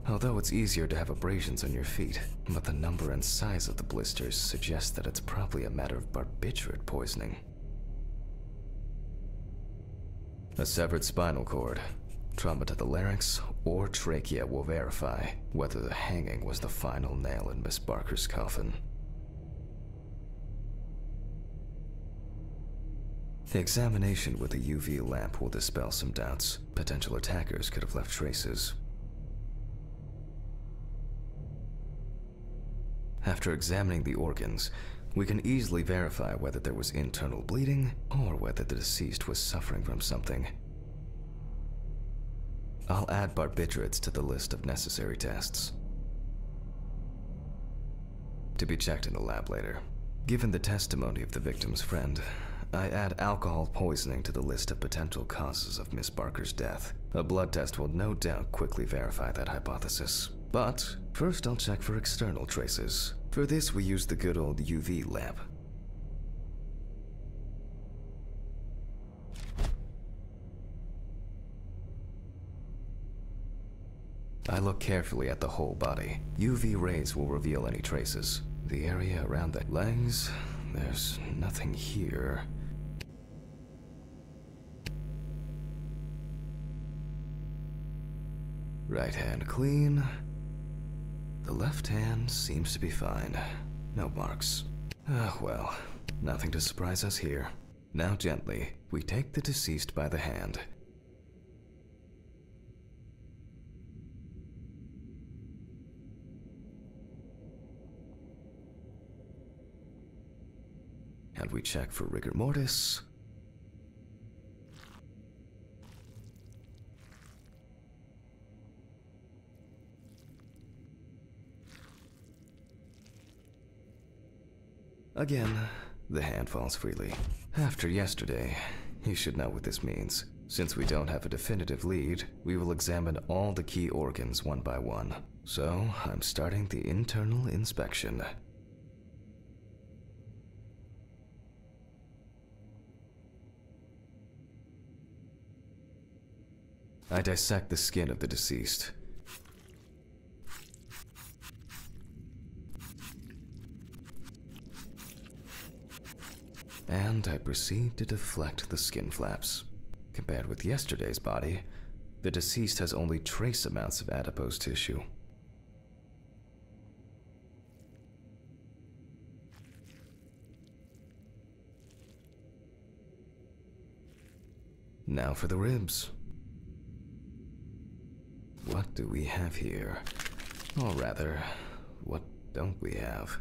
Although it's easier to have abrasions on your feet, but the number and size of the blisters suggests that it's probably a matter of barbiturate poisoning. A severed spinal cord, trauma to the larynx, or trachea will verify whether the hanging was the final nail in Miss Barker's coffin. The examination with a UV lamp will dispel some doubts. Potential attackers could have left traces. After examining the organs, we can easily verify whether there was internal bleeding or whether the deceased was suffering from something. I'll add barbiturates to the list of necessary tests, to be checked in the lab later. Given the testimony of the victim's friend, I add alcohol poisoning to the list of potential causes of Miss Barker's death. A blood test will no doubt quickly verify that hypothesis. But first I'll check for external traces. For this we use the good old UV lamp. I look carefully at the whole body. UV rays will reveal any traces. The area around the legs, there's nothing here. Right hand clean. The left hand seems to be fine. No marks. Ah, well, nothing to surprise us here. Now gently, we take the deceased by the hand. And we check for rigor mortis. Again, the hand falls freely. After yesterday, you should know what this means. Since we don't have a definitive lead, we will examine all the key organs one by one. So, I'm starting the internal inspection. I dissect the skin of the deceased. And I proceed to deflect the skin flaps. Compared with yesterday's body, the deceased has only trace amounts of adipose tissue. Now for the ribs. What do we have here? Or rather, what don't we have?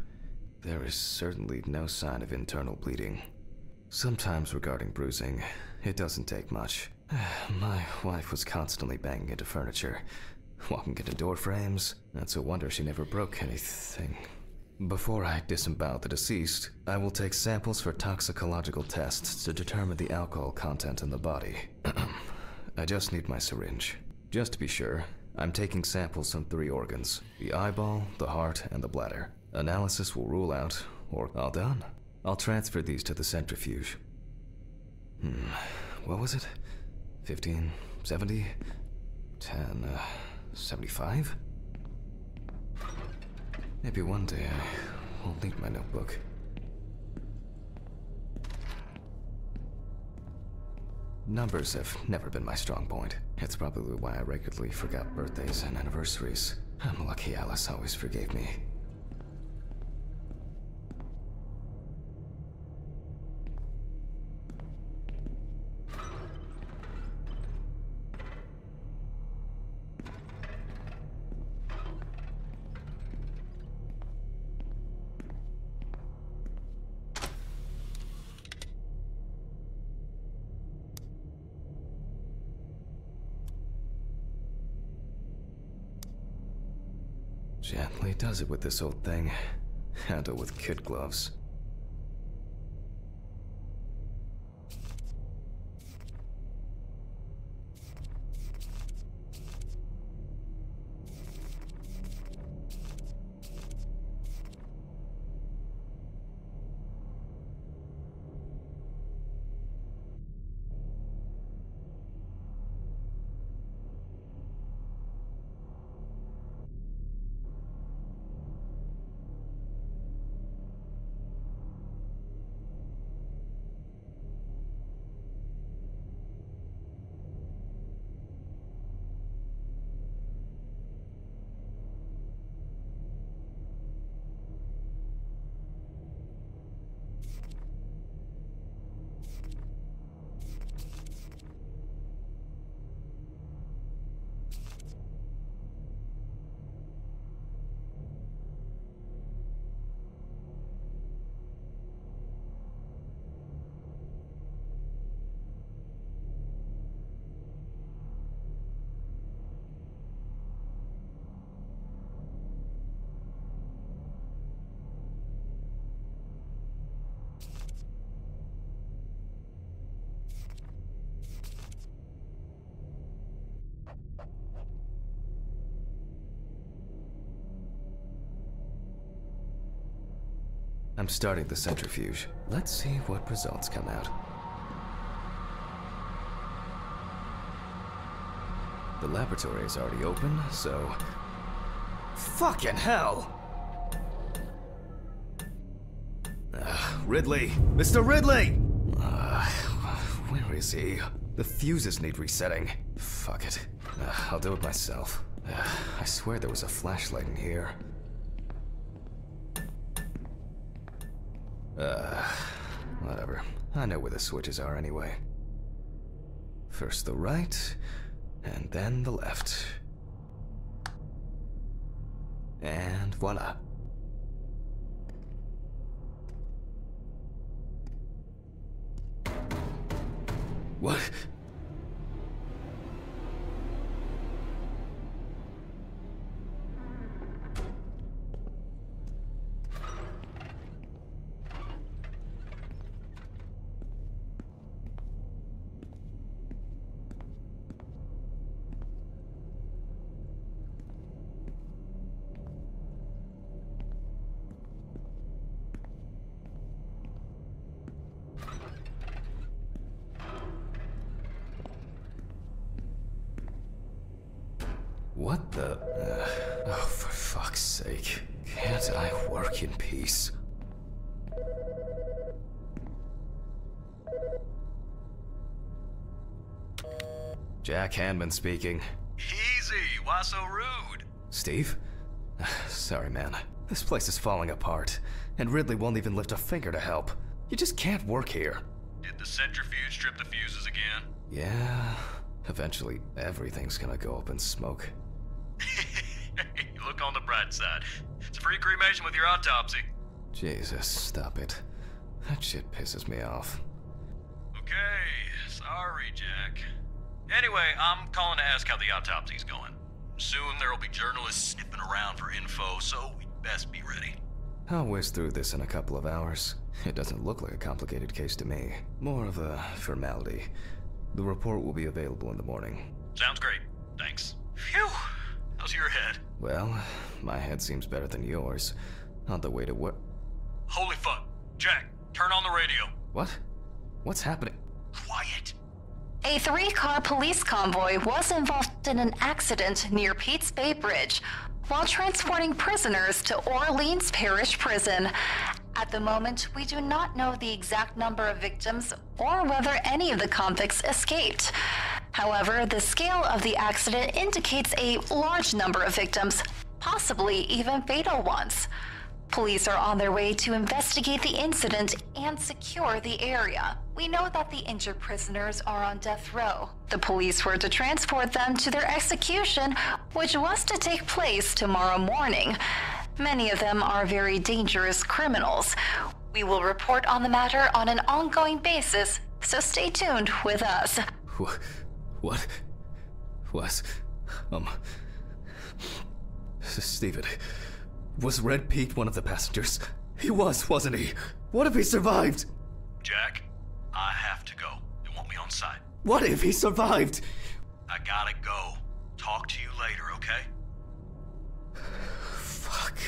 There is certainly no sign of internal bleeding. Sometimes regarding bruising, it doesn't take much. My wife was constantly banging into furniture, walking into door frames. It's a wonder she never broke anything. Before I disembowel the deceased, I will take samples for toxicological tests to determine the alcohol content in the body. I just need my syringe. Just to be sure, I'm taking samples from 3 organs: the eyeball, the heart, and the bladder. Analysis will rule out, or all done. I'll transfer these to the centrifuge. What was it? 15, 70, 10, 75? Maybe one day I won't need my notebook. Numbers have never been my strong point. It's probably why I regularly forgot birthdays and anniversaries. I'm lucky Alice always forgave me. Gently does it with this old thing. Handle with kid gloves. I'm starting the centrifuge. Let's see what results come out. The laboratory is already open, so... Fucking hell! Ridley! Mr. Ridley! Where is he? The fuses need resetting. Fuck it. I'll do it myself. I swear there was a flashlight in here. Whatever. I know where the switches are anyway. First the right, and then the left. And voila. What? What the? Oh, for fuck's sake. Can't I work in peace? Jack Hanman speaking. Easy, why so rude? Steve? Sorry, man. This place is falling apart, and Ridley won't even lift a finger to help. You just can't work here. Did the centrifuge strip the fuses again? Yeah. Eventually, everything's gonna go up in smoke. Look on the bright side. It's a free cremation with your autopsy. Jesus, stop it. That shit pisses me off. Okay, sorry, Jack. Anyway, I'm calling to ask how the autopsy's going. Soon there'll be journalists sniffing around for info, so we'd best be ready. I'll whiz through this in a couple of hours. It doesn't look like a complicated case to me. More of a formality. The report will be available in the morning. Sounds great. Thanks. Phew! How's your head? Well, my head seems better than yours. On the way to work. Holy fuck. Jack, turn on the radio. What? What's happening? Quiet. A 3-car police convoy was involved in an accident near Pete's Bay Bridge while transporting prisoners to Orleans Parish Prison. At the moment, we do not know the exact number of victims or whether any of the convicts escaped. However, the scale of the accident indicates a large number of victims, possibly even fatal ones. Police are on their way to investigate the incident and secure the area. We know that the injured prisoners are on death row. The police were to transport them to their execution, which was to take place tomorrow morning. Many of them are very dangerous criminals. We will report on the matter on an ongoing basis, so stay tuned with us. What? Steven, was Red Pete one of the passengers? He was, wasn't he? What if he survived? Jack, I have to go. They want me on site. What if he survived? I gotta go. Talk to you later, okay? Fuck.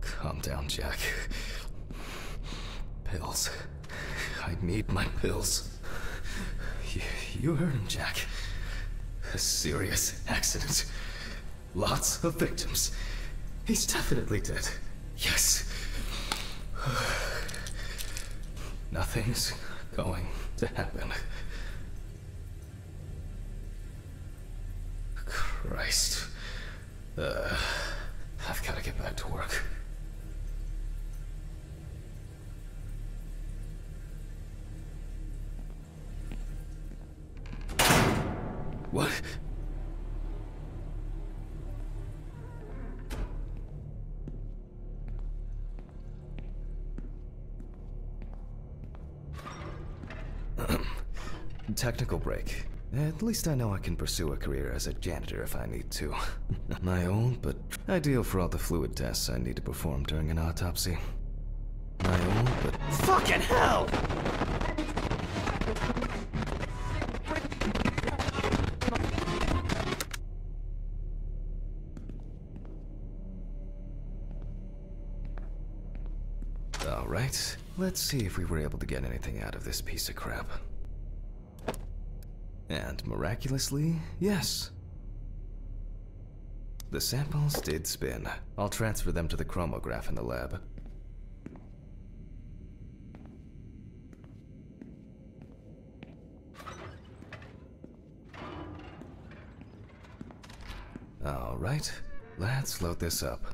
Calm down, Jack. Pills. I need my pills. You heard him, Jack. A serious accident. Lots of victims. He's definitely dead. Yes. Nothing's going to happen. Christ. I've got to get back to work. What? Technical break. At least I know I can pursue a career as a janitor if I need to. My own, but ideal for all the fluid tests I need to perform during an autopsy. My own, but fucking hell! Alright, let's see if we were able to get anything out of this piece of crap. And miraculously, yes. The samples did spin. I'll transfer them to the chromograph in the lab. Alright, let's load this up.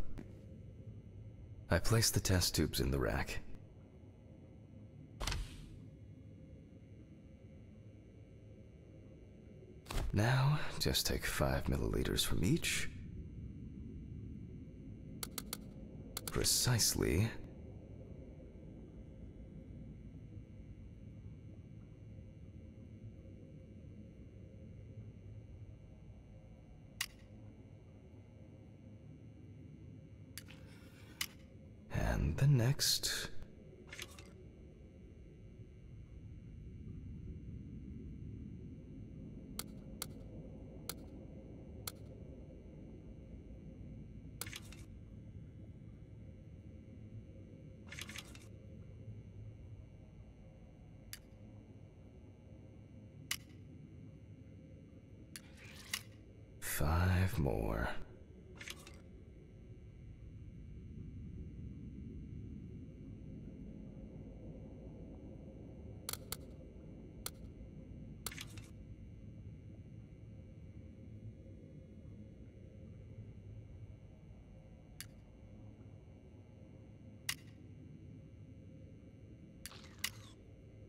I placed the test tubes in the rack. Now, just take 5 milliliters from each. Precisely. And the next. Five more.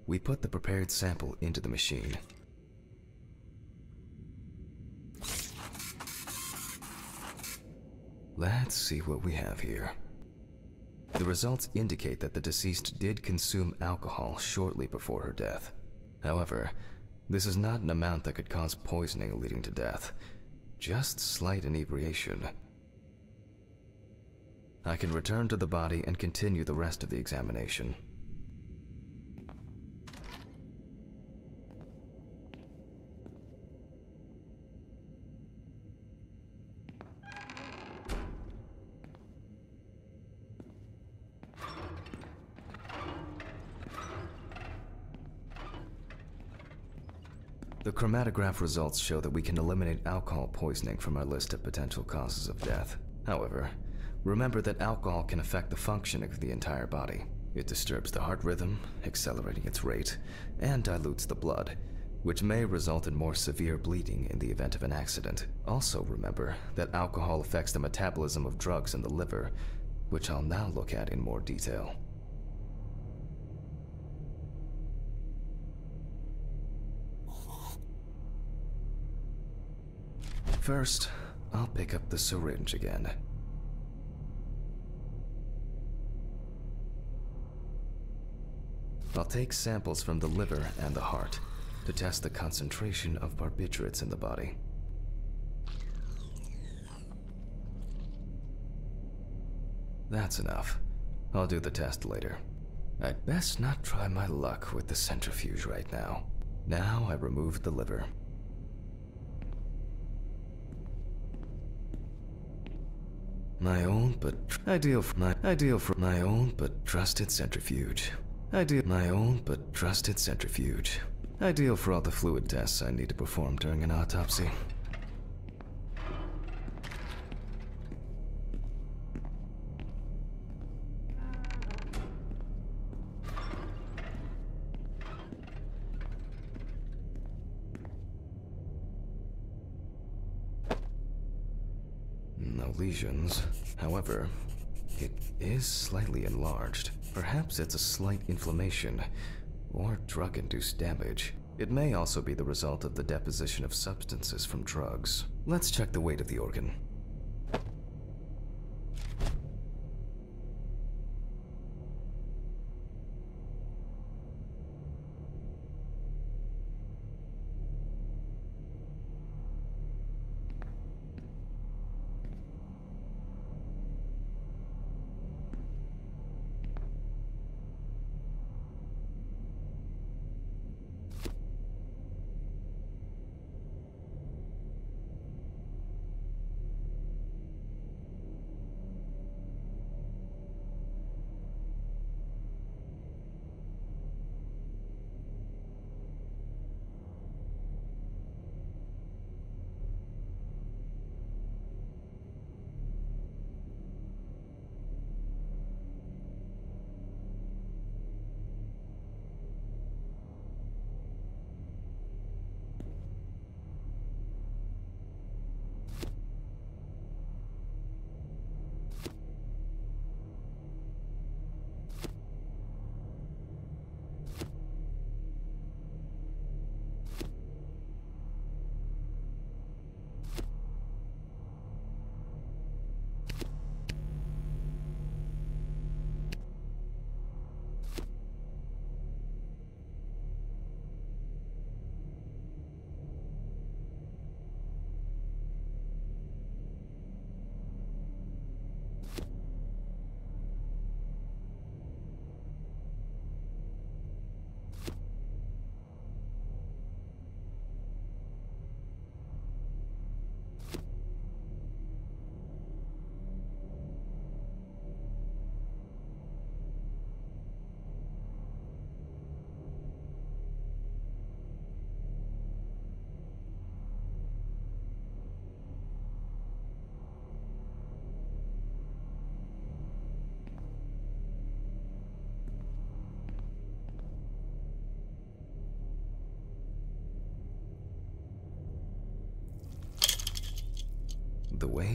We put the prepared sample into the machine. Let's see what we have here. The results indicate that the deceased did consume alcohol shortly before her death. However, this is not an amount that could cause poisoning leading to death, just slight inebriation. I can return to the body and continue the rest of the examination. The chromatograph results show that we can eliminate alcohol poisoning from our list of potential causes of death. However, remember that alcohol can affect the functioning of the entire body. It disturbs the heart rhythm, accelerating its rate, and dilutes the blood, which may result in more severe bleeding in the event of an accident. Also remember that alcohol affects the metabolism of drugs in the liver, which I'll now look at in more detail. First, I'll pick up the syringe again. I'll take samples from the liver and the heart to test the concentration of barbiturates in the body. That's enough. I'll do the test later. I'd best not try my luck with the centrifuge right now. Now I remove the liver. My own but ideal for my own but trusted centrifuge. Ideal for all the fluid tests I need to perform during an autopsy. No lesions. However, it is slightly enlarged. Perhaps it's a slight inflammation or drug-induced damage. It may also be the result of the deposition of substances from drugs. Let's check the weight of the organ.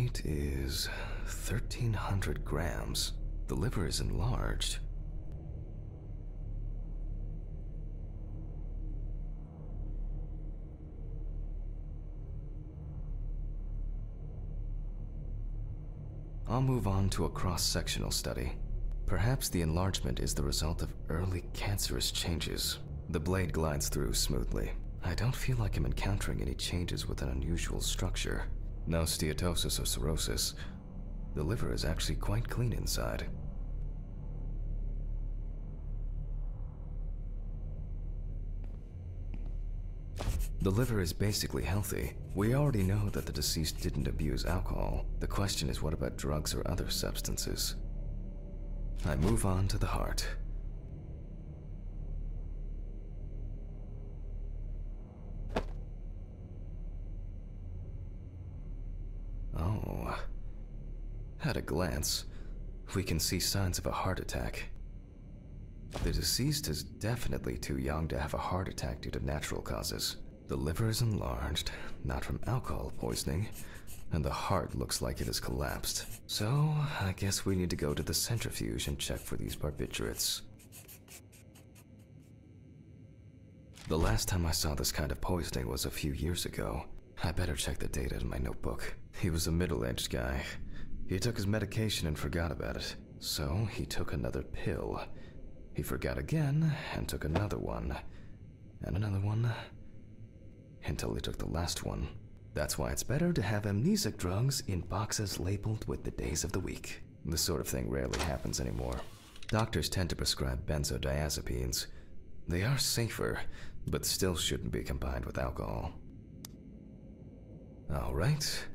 weight is 1,300 grams. The liver is enlarged. I'll move on to a cross-sectional study. Perhaps the enlargement is the result of early cancerous changes. The blade glides through smoothly. I don't feel like I'm encountering any changes with an unusual structure. No steatosis or cirrhosis. The liver is actually quite clean inside. The liver is basically healthy. We already know that the deceased didn't abuse alcohol. The question is, what about drugs or other substances? I move on to the heart. Oh. At a glance, we can see signs of a heart attack. The deceased is definitely too young to have a heart attack due to natural causes. The liver is enlarged, not from alcohol poisoning, and the heart looks like it has collapsed. So, I guess we need to go to the centrifuge and check for these barbiturates. The last time I saw this kind of poisoning was a few years ago. I better check the data in my notebook. He was a middle-aged guy. He took his medication and forgot about it. So, he took another pill. He forgot again and took another one. And another one. Until he took the last one. That's why it's better to have amnesic drugs in boxes labeled with the days of the week. This sort of thing rarely happens anymore. Doctors tend to prescribe benzodiazepines. They are safer, but still shouldn't be combined with alcohol. All right.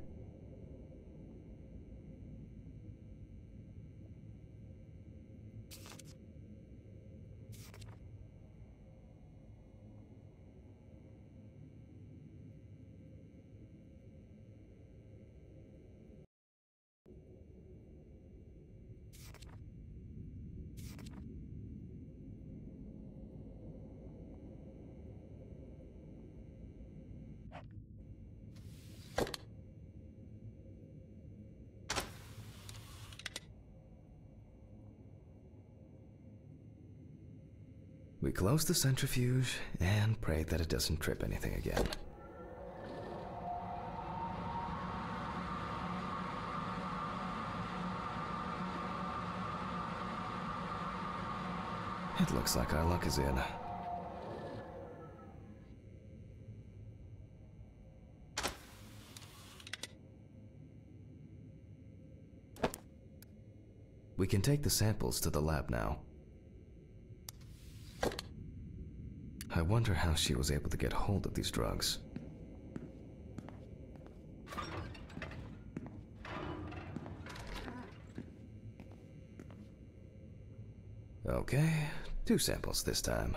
We close the centrifuge and pray that it doesn't trip anything again. It looks like our luck is in. We can take the samples to the lab now. I wonder how she was able to get hold of these drugs. Okay, 2 samples this time.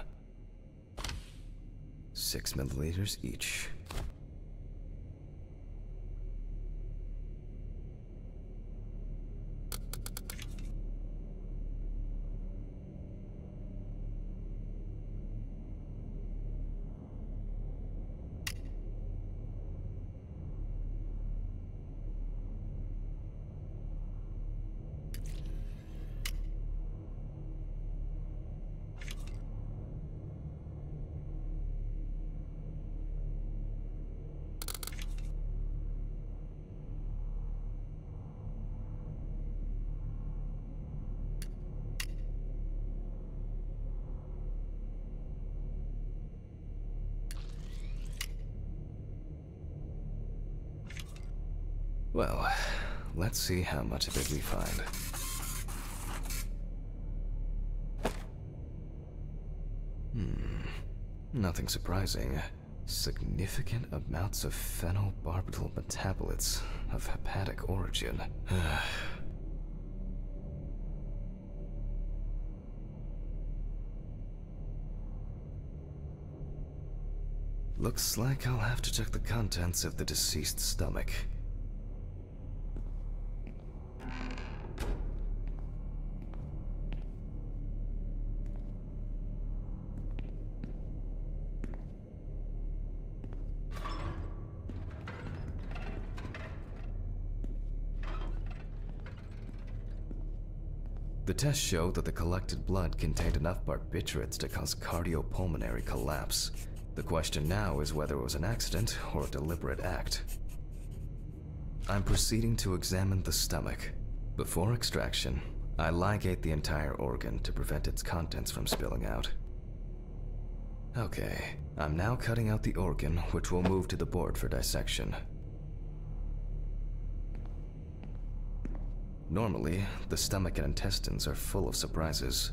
6 milliliters each. Well, let's see how much of it we find. Nothing surprising. Significant amounts of phenobarbital metabolites of hepatic origin. Looks like I'll have to check the contents of the deceased's stomach. tests showed that the collected blood contained enough barbiturates to cause cardiopulmonary collapse. The question now is whether it was an accident or a deliberate act. I'm proceeding to examine the stomach. Before extraction, I ligate the entire organ to prevent its contents from spilling out. Okay, I'm now cutting out the organ, which will move to the board for dissection. Normally, the stomach and intestines are full of surprises.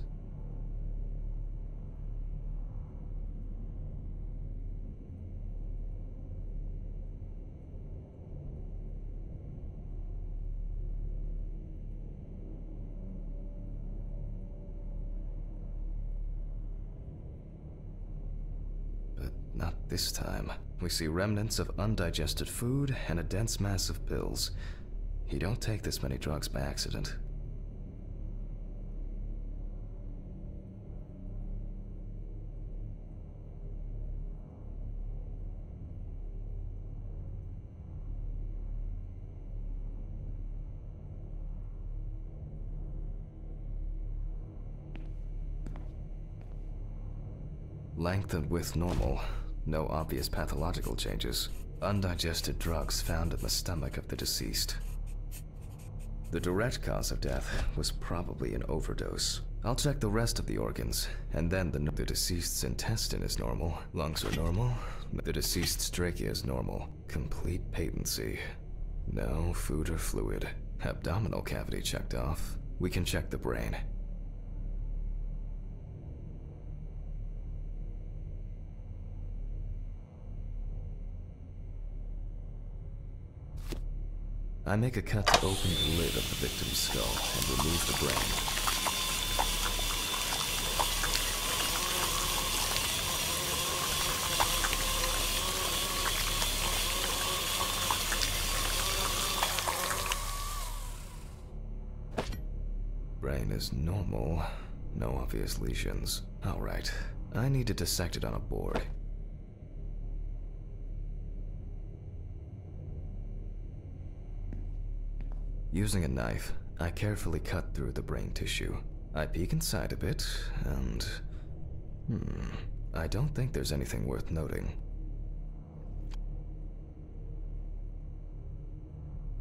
But not this time. We see remnants of undigested food and a dense mass of pills. You don't take this many drugs by accident. Length and width normal. No obvious pathological changes. Undigested drugs found in the stomach of the deceased. The direct cause of death was probably an overdose. I'll check the rest of the organs, and then the deceased's intestine is normal, lungs are normal, the deceased's trachea is normal, complete patency. No food or fluid. Abdominal cavity checked off. We can check the brain. I make a cut to open the lid of the victim's skull and remove the brain. Brain is normal. No obvious lesions. Alright, I need to dissect it on a board. Using a knife, I carefully cut through the brain tissue. I peek inside a bit, and... I don't think there's anything worth noting.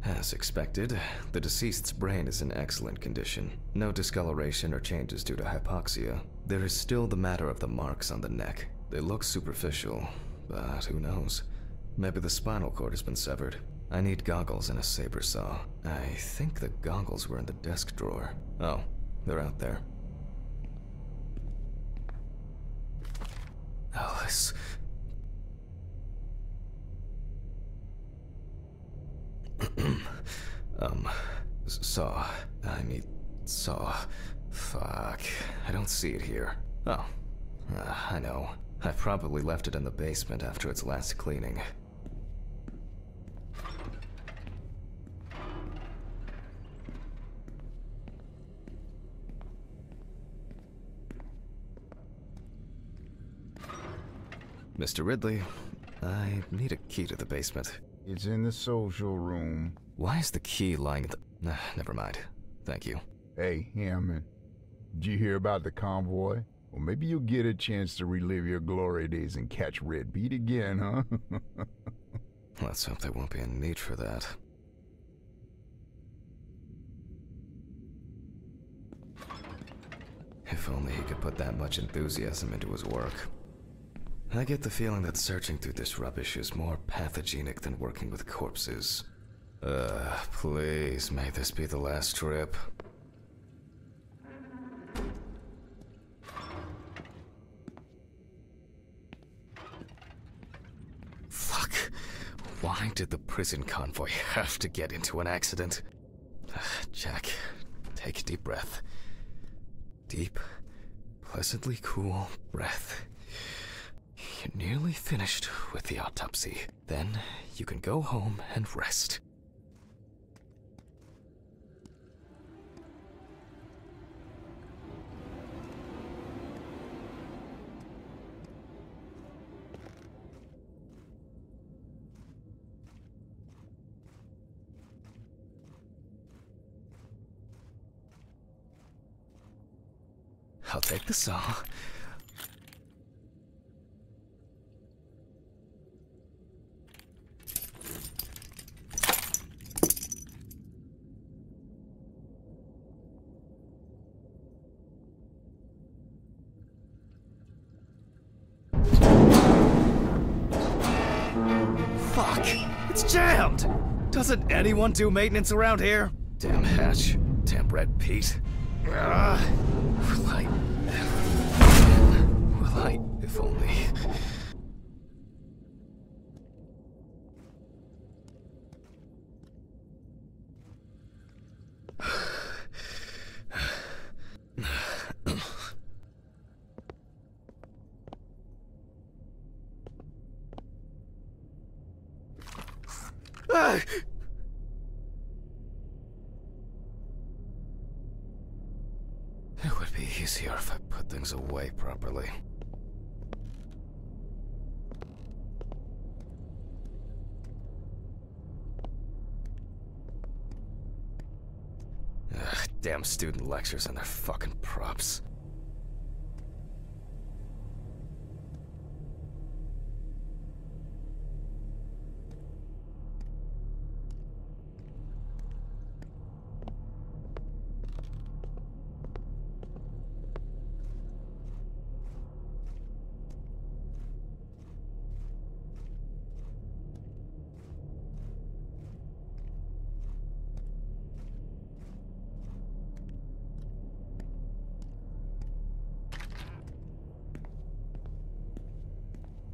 As expected, the deceased's brain is in excellent condition. No discoloration or changes due to hypoxia. There is still the matter of the marks on the neck. They look superficial, but who knows? Maybe the spinal cord has been severed. I need goggles and a saber saw. I think the goggles were in the desk drawer. Oh, they're out there. Alice. Saw. I need saw. Fuck. I don't see it here. Oh. I know. I probably left it in the basement after its last cleaning. Mr. Ridley, I need a key to the basement. It's in the social room. Why is the key lying in the... never mind. Thank you. Hey, Hammond. Did you hear about the convoy? Well, maybe you'll get a chance to relive your glory days and catch Red Pete again, huh? Let's hope there won't be a need for that. If only he could put that much enthusiasm into his work. I get the feeling that searching through this rubbish is more pathogenic than working with corpses. Please, may this be the last trip. Fuck. Why did the prison convoy have to get into an accident? Jack, take a deep breath. Deep, pleasantly cool breath. You're nearly finished with the autopsy. Then you can go home and rest. I'll take the saw. Fuck! It's jammed! Doesn't anyone do maintenance around here? Damn hatch. Damn red Pete. Will I... If only... It would be easier if I put things away properly. Ugh, damn student lectures and their fucking props.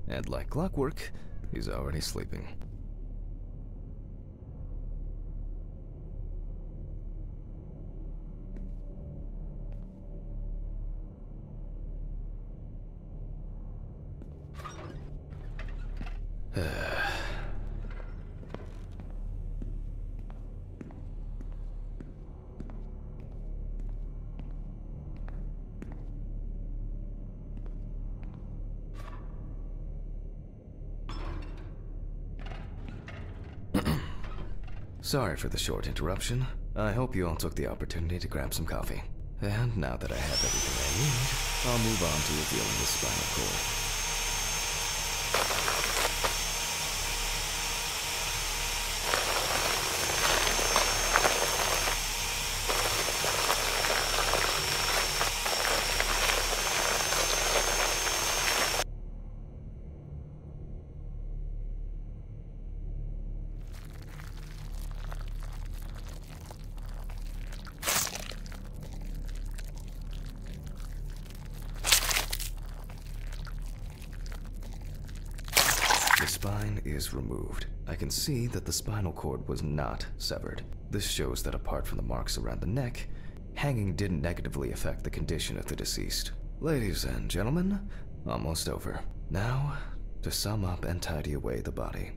And like clockwork, he's already sleeping. Sorry for the short interruption. I hope you all took the opportunity to grab some coffee. And now that I have everything I need, I'll move on to revealing the spinal cord. The spine is removed. I can see that the spinal cord was not severed. This shows that apart from the marks around the neck, hanging didn't negatively affect the condition of the deceased. Ladies and gentlemen, almost over. Now, to sum up and tidy away the body.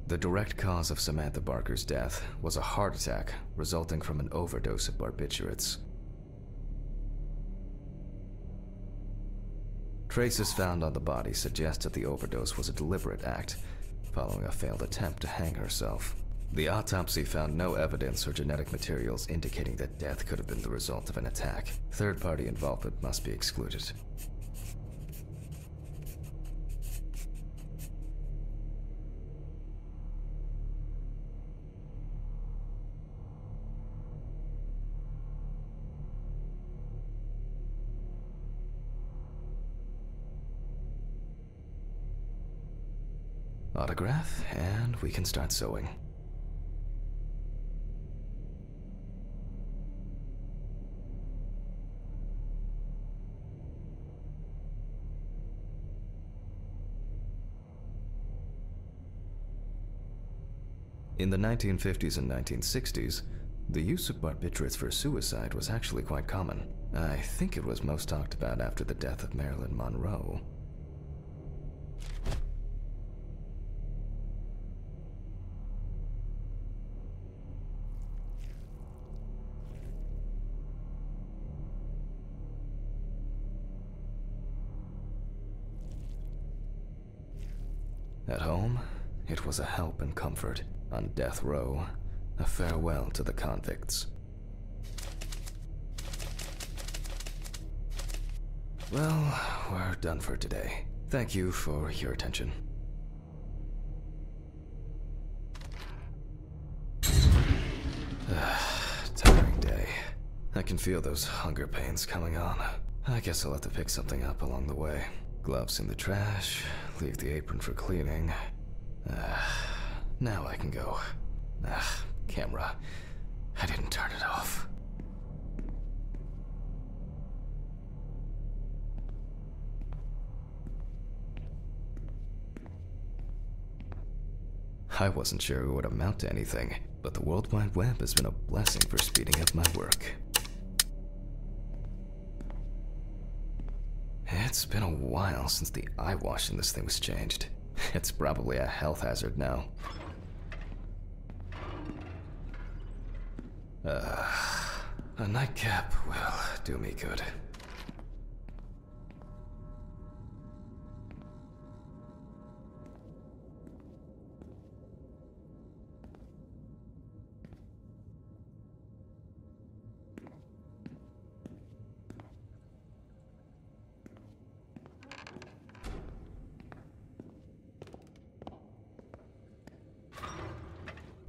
The direct cause of Samantha Barker's death was a heart attack resulting from an overdose of barbiturates. Traces found on the body suggest that the overdose was a deliberate act, following a failed attempt to hang herself. The autopsy found no evidence or genetic materials indicating that death could have been the result of an attack. Third-party involvement must be excluded. Autograph, and we can start sewing. In the 1950s and 1960s, the use of barbiturates for suicide was actually quite common. I think it was most talked about after the death of Marilyn Monroe. At home, it was a help and comfort. On death row, a farewell to the convicts. Well, we're done for today. Thank you for your attention. Tiring day. I can feel those hunger pains coming on. I guess I'll have to pick something up along the way. Gloves in the trash, leave the apron for cleaning. Now I can go. Camera. I didn't turn it off. I wasn't sure it would amount to anything, but the World Wide Web has been a blessing for speeding up my work. It's been a while since the eye wash in this thing was changed. It's probably a health hazard now. A nightcap will do me good.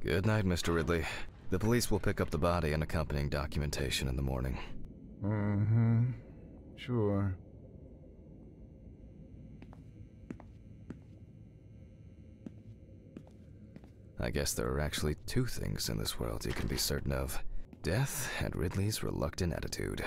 Good night, Mr. Ridley. The police will pick up the body and accompanying documentation in the morning. Sure. I guess there are actually two things in this world you can be certain of. Death and Ridley's reluctant attitude.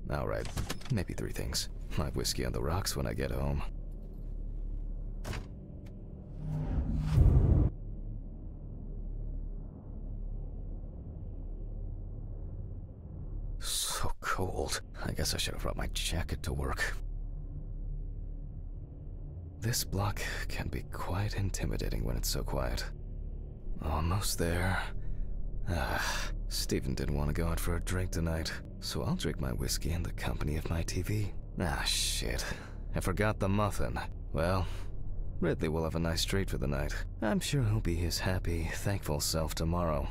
Alright, maybe three things. My whiskey on the rocks when I get home. So cold. I guess I should have brought my jacket to work. This block can be quite intimidating when it's so quiet. Almost there. Stephen didn't want to go out for a drink tonight, so I'll drink my whiskey in the company of my TV. Shit. I forgot the muffin. Well, Ridley will have a nice treat for the night. I'm sure he'll be his happy, thankful self tomorrow.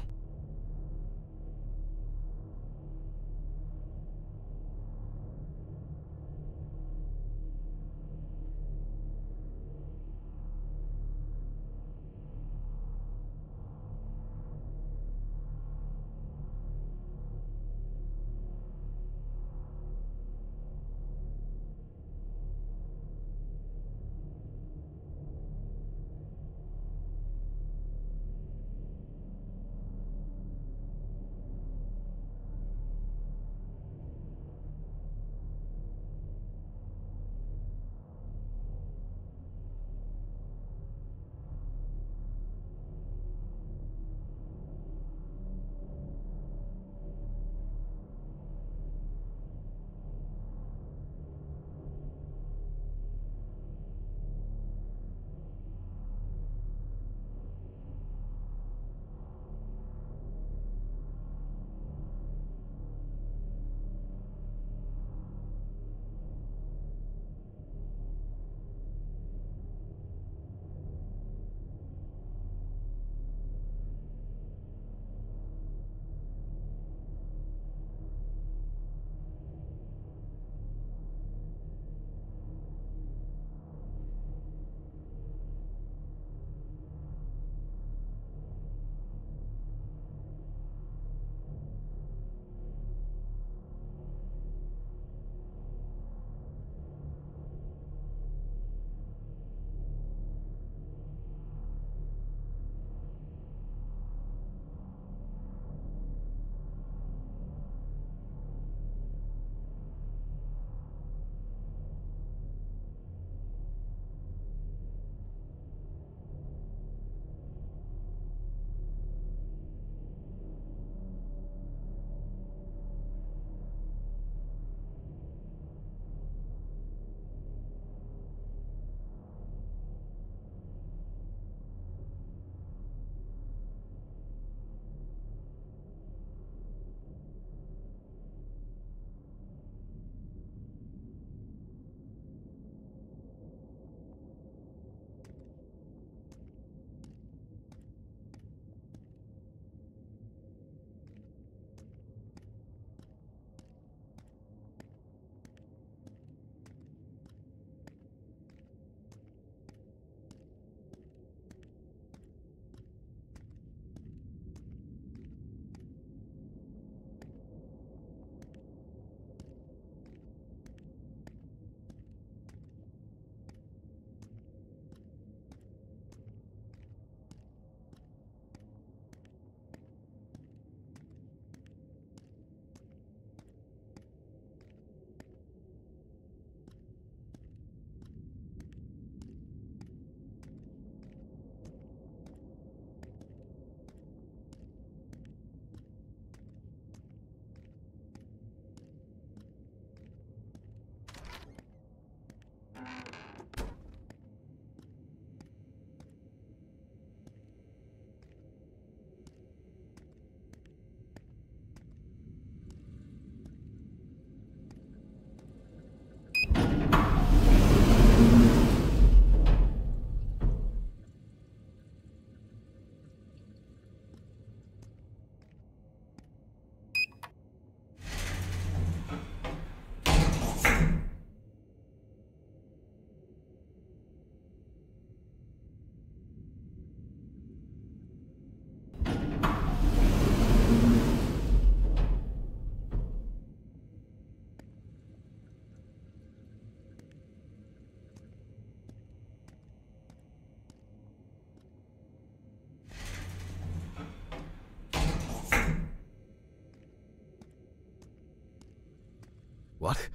What?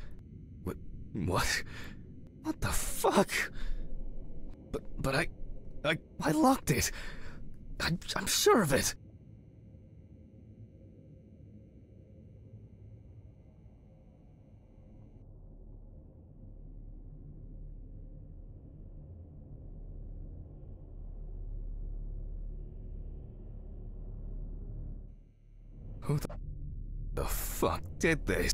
What? What the fuck? But I locked it. I'm sure of it. Who the fuck did this?